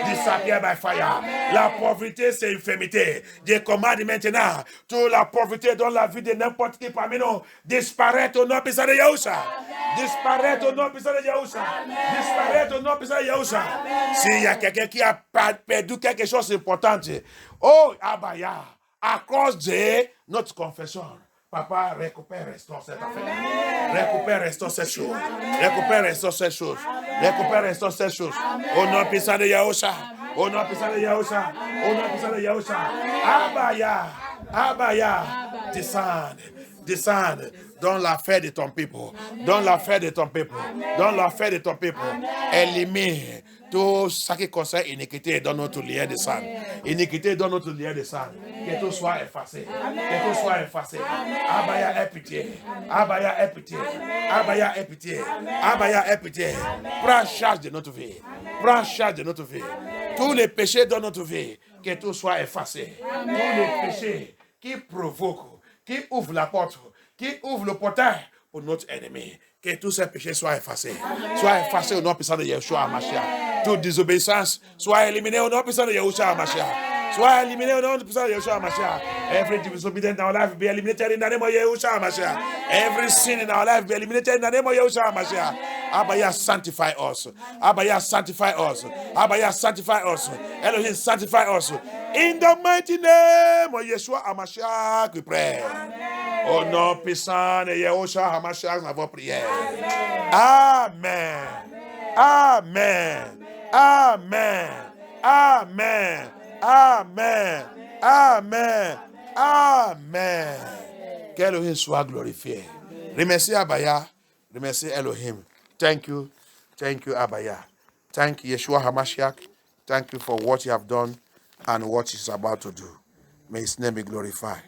Speaker 1: Disappear by fire. La pauvreté, c'est infirmité. Je commande maintenant toute la pauvreté dans la vie de n'importe qui parmi nous disparaître au nom puissant de Yahushua. Disparaître au nom puissant de Yahushua. Disparaître au nom puissant de Yahushua. S'il y a quelqu'un qui a perdu quelque chose d'important, oh Abaya, à cause de notre confession, Papa, récupère, restaure cette affaire. Récupère, restaure cette chose. Récupère, restaure cette chose. Récupère, restaure cette chose. Au nom puissant de Yahushua. Au nom puissant de Yahushua. Au nom puissant de Yahushua. Abaya. Abaya. Descend. Descend dans l'affaire de ton peuple. Dans l'affaire de ton peuple. Dans l'affaire de ton peuple. Élimine tout ce qui concerne iniquité dans notre lien de sang. Iniquité dans notre lien de sang. Que tout soit effacé. Que tout soit effacé. Abaya est pitié. Abaya est pitié. Abaya est pitié. Abaya est pitié. Prends charge de notre vie. Prends charge de notre vie. Tous les péchés dans notre vie, que tout soit effacé. Tous les péchés qui provoquent, qui ouvrent la porte, qui ouvrent le portail pour notre ennemi. Que tous ces péchés soient effacés. Soient effacés au nom puissant de Yeshua HaMashiach. Toute désobéissance soit éliminée au nom puissant de Yeshua HaMashiach. Soit éliminé au nom puissant de Yeshua HaMashiach. Every disobedience in our life be eliminated in the name of Yeshua HaMashiach. Every sin in our life be eliminated in the name of Yeshua HaMashiach. Abaya, sanctify us. Abaya, sanctify us. Abaya, sanctify us. Elohim, sanctify us. In the mighty name of Yeshua HaMashiach, we pray. Au nom puissant de Yeshua HaMashiach, nous avons prié. Amen. Amen. Amen. Amen. Amen. Amen. Amen. Qu'Elohim soit glorifié. Remercie Abaya. Remercie Elohim. Thank you. Thank you, Abaya. Thank you, Yeshua HaMashiach. Thank you for what you have done and what he's about to do. May his name be glorified.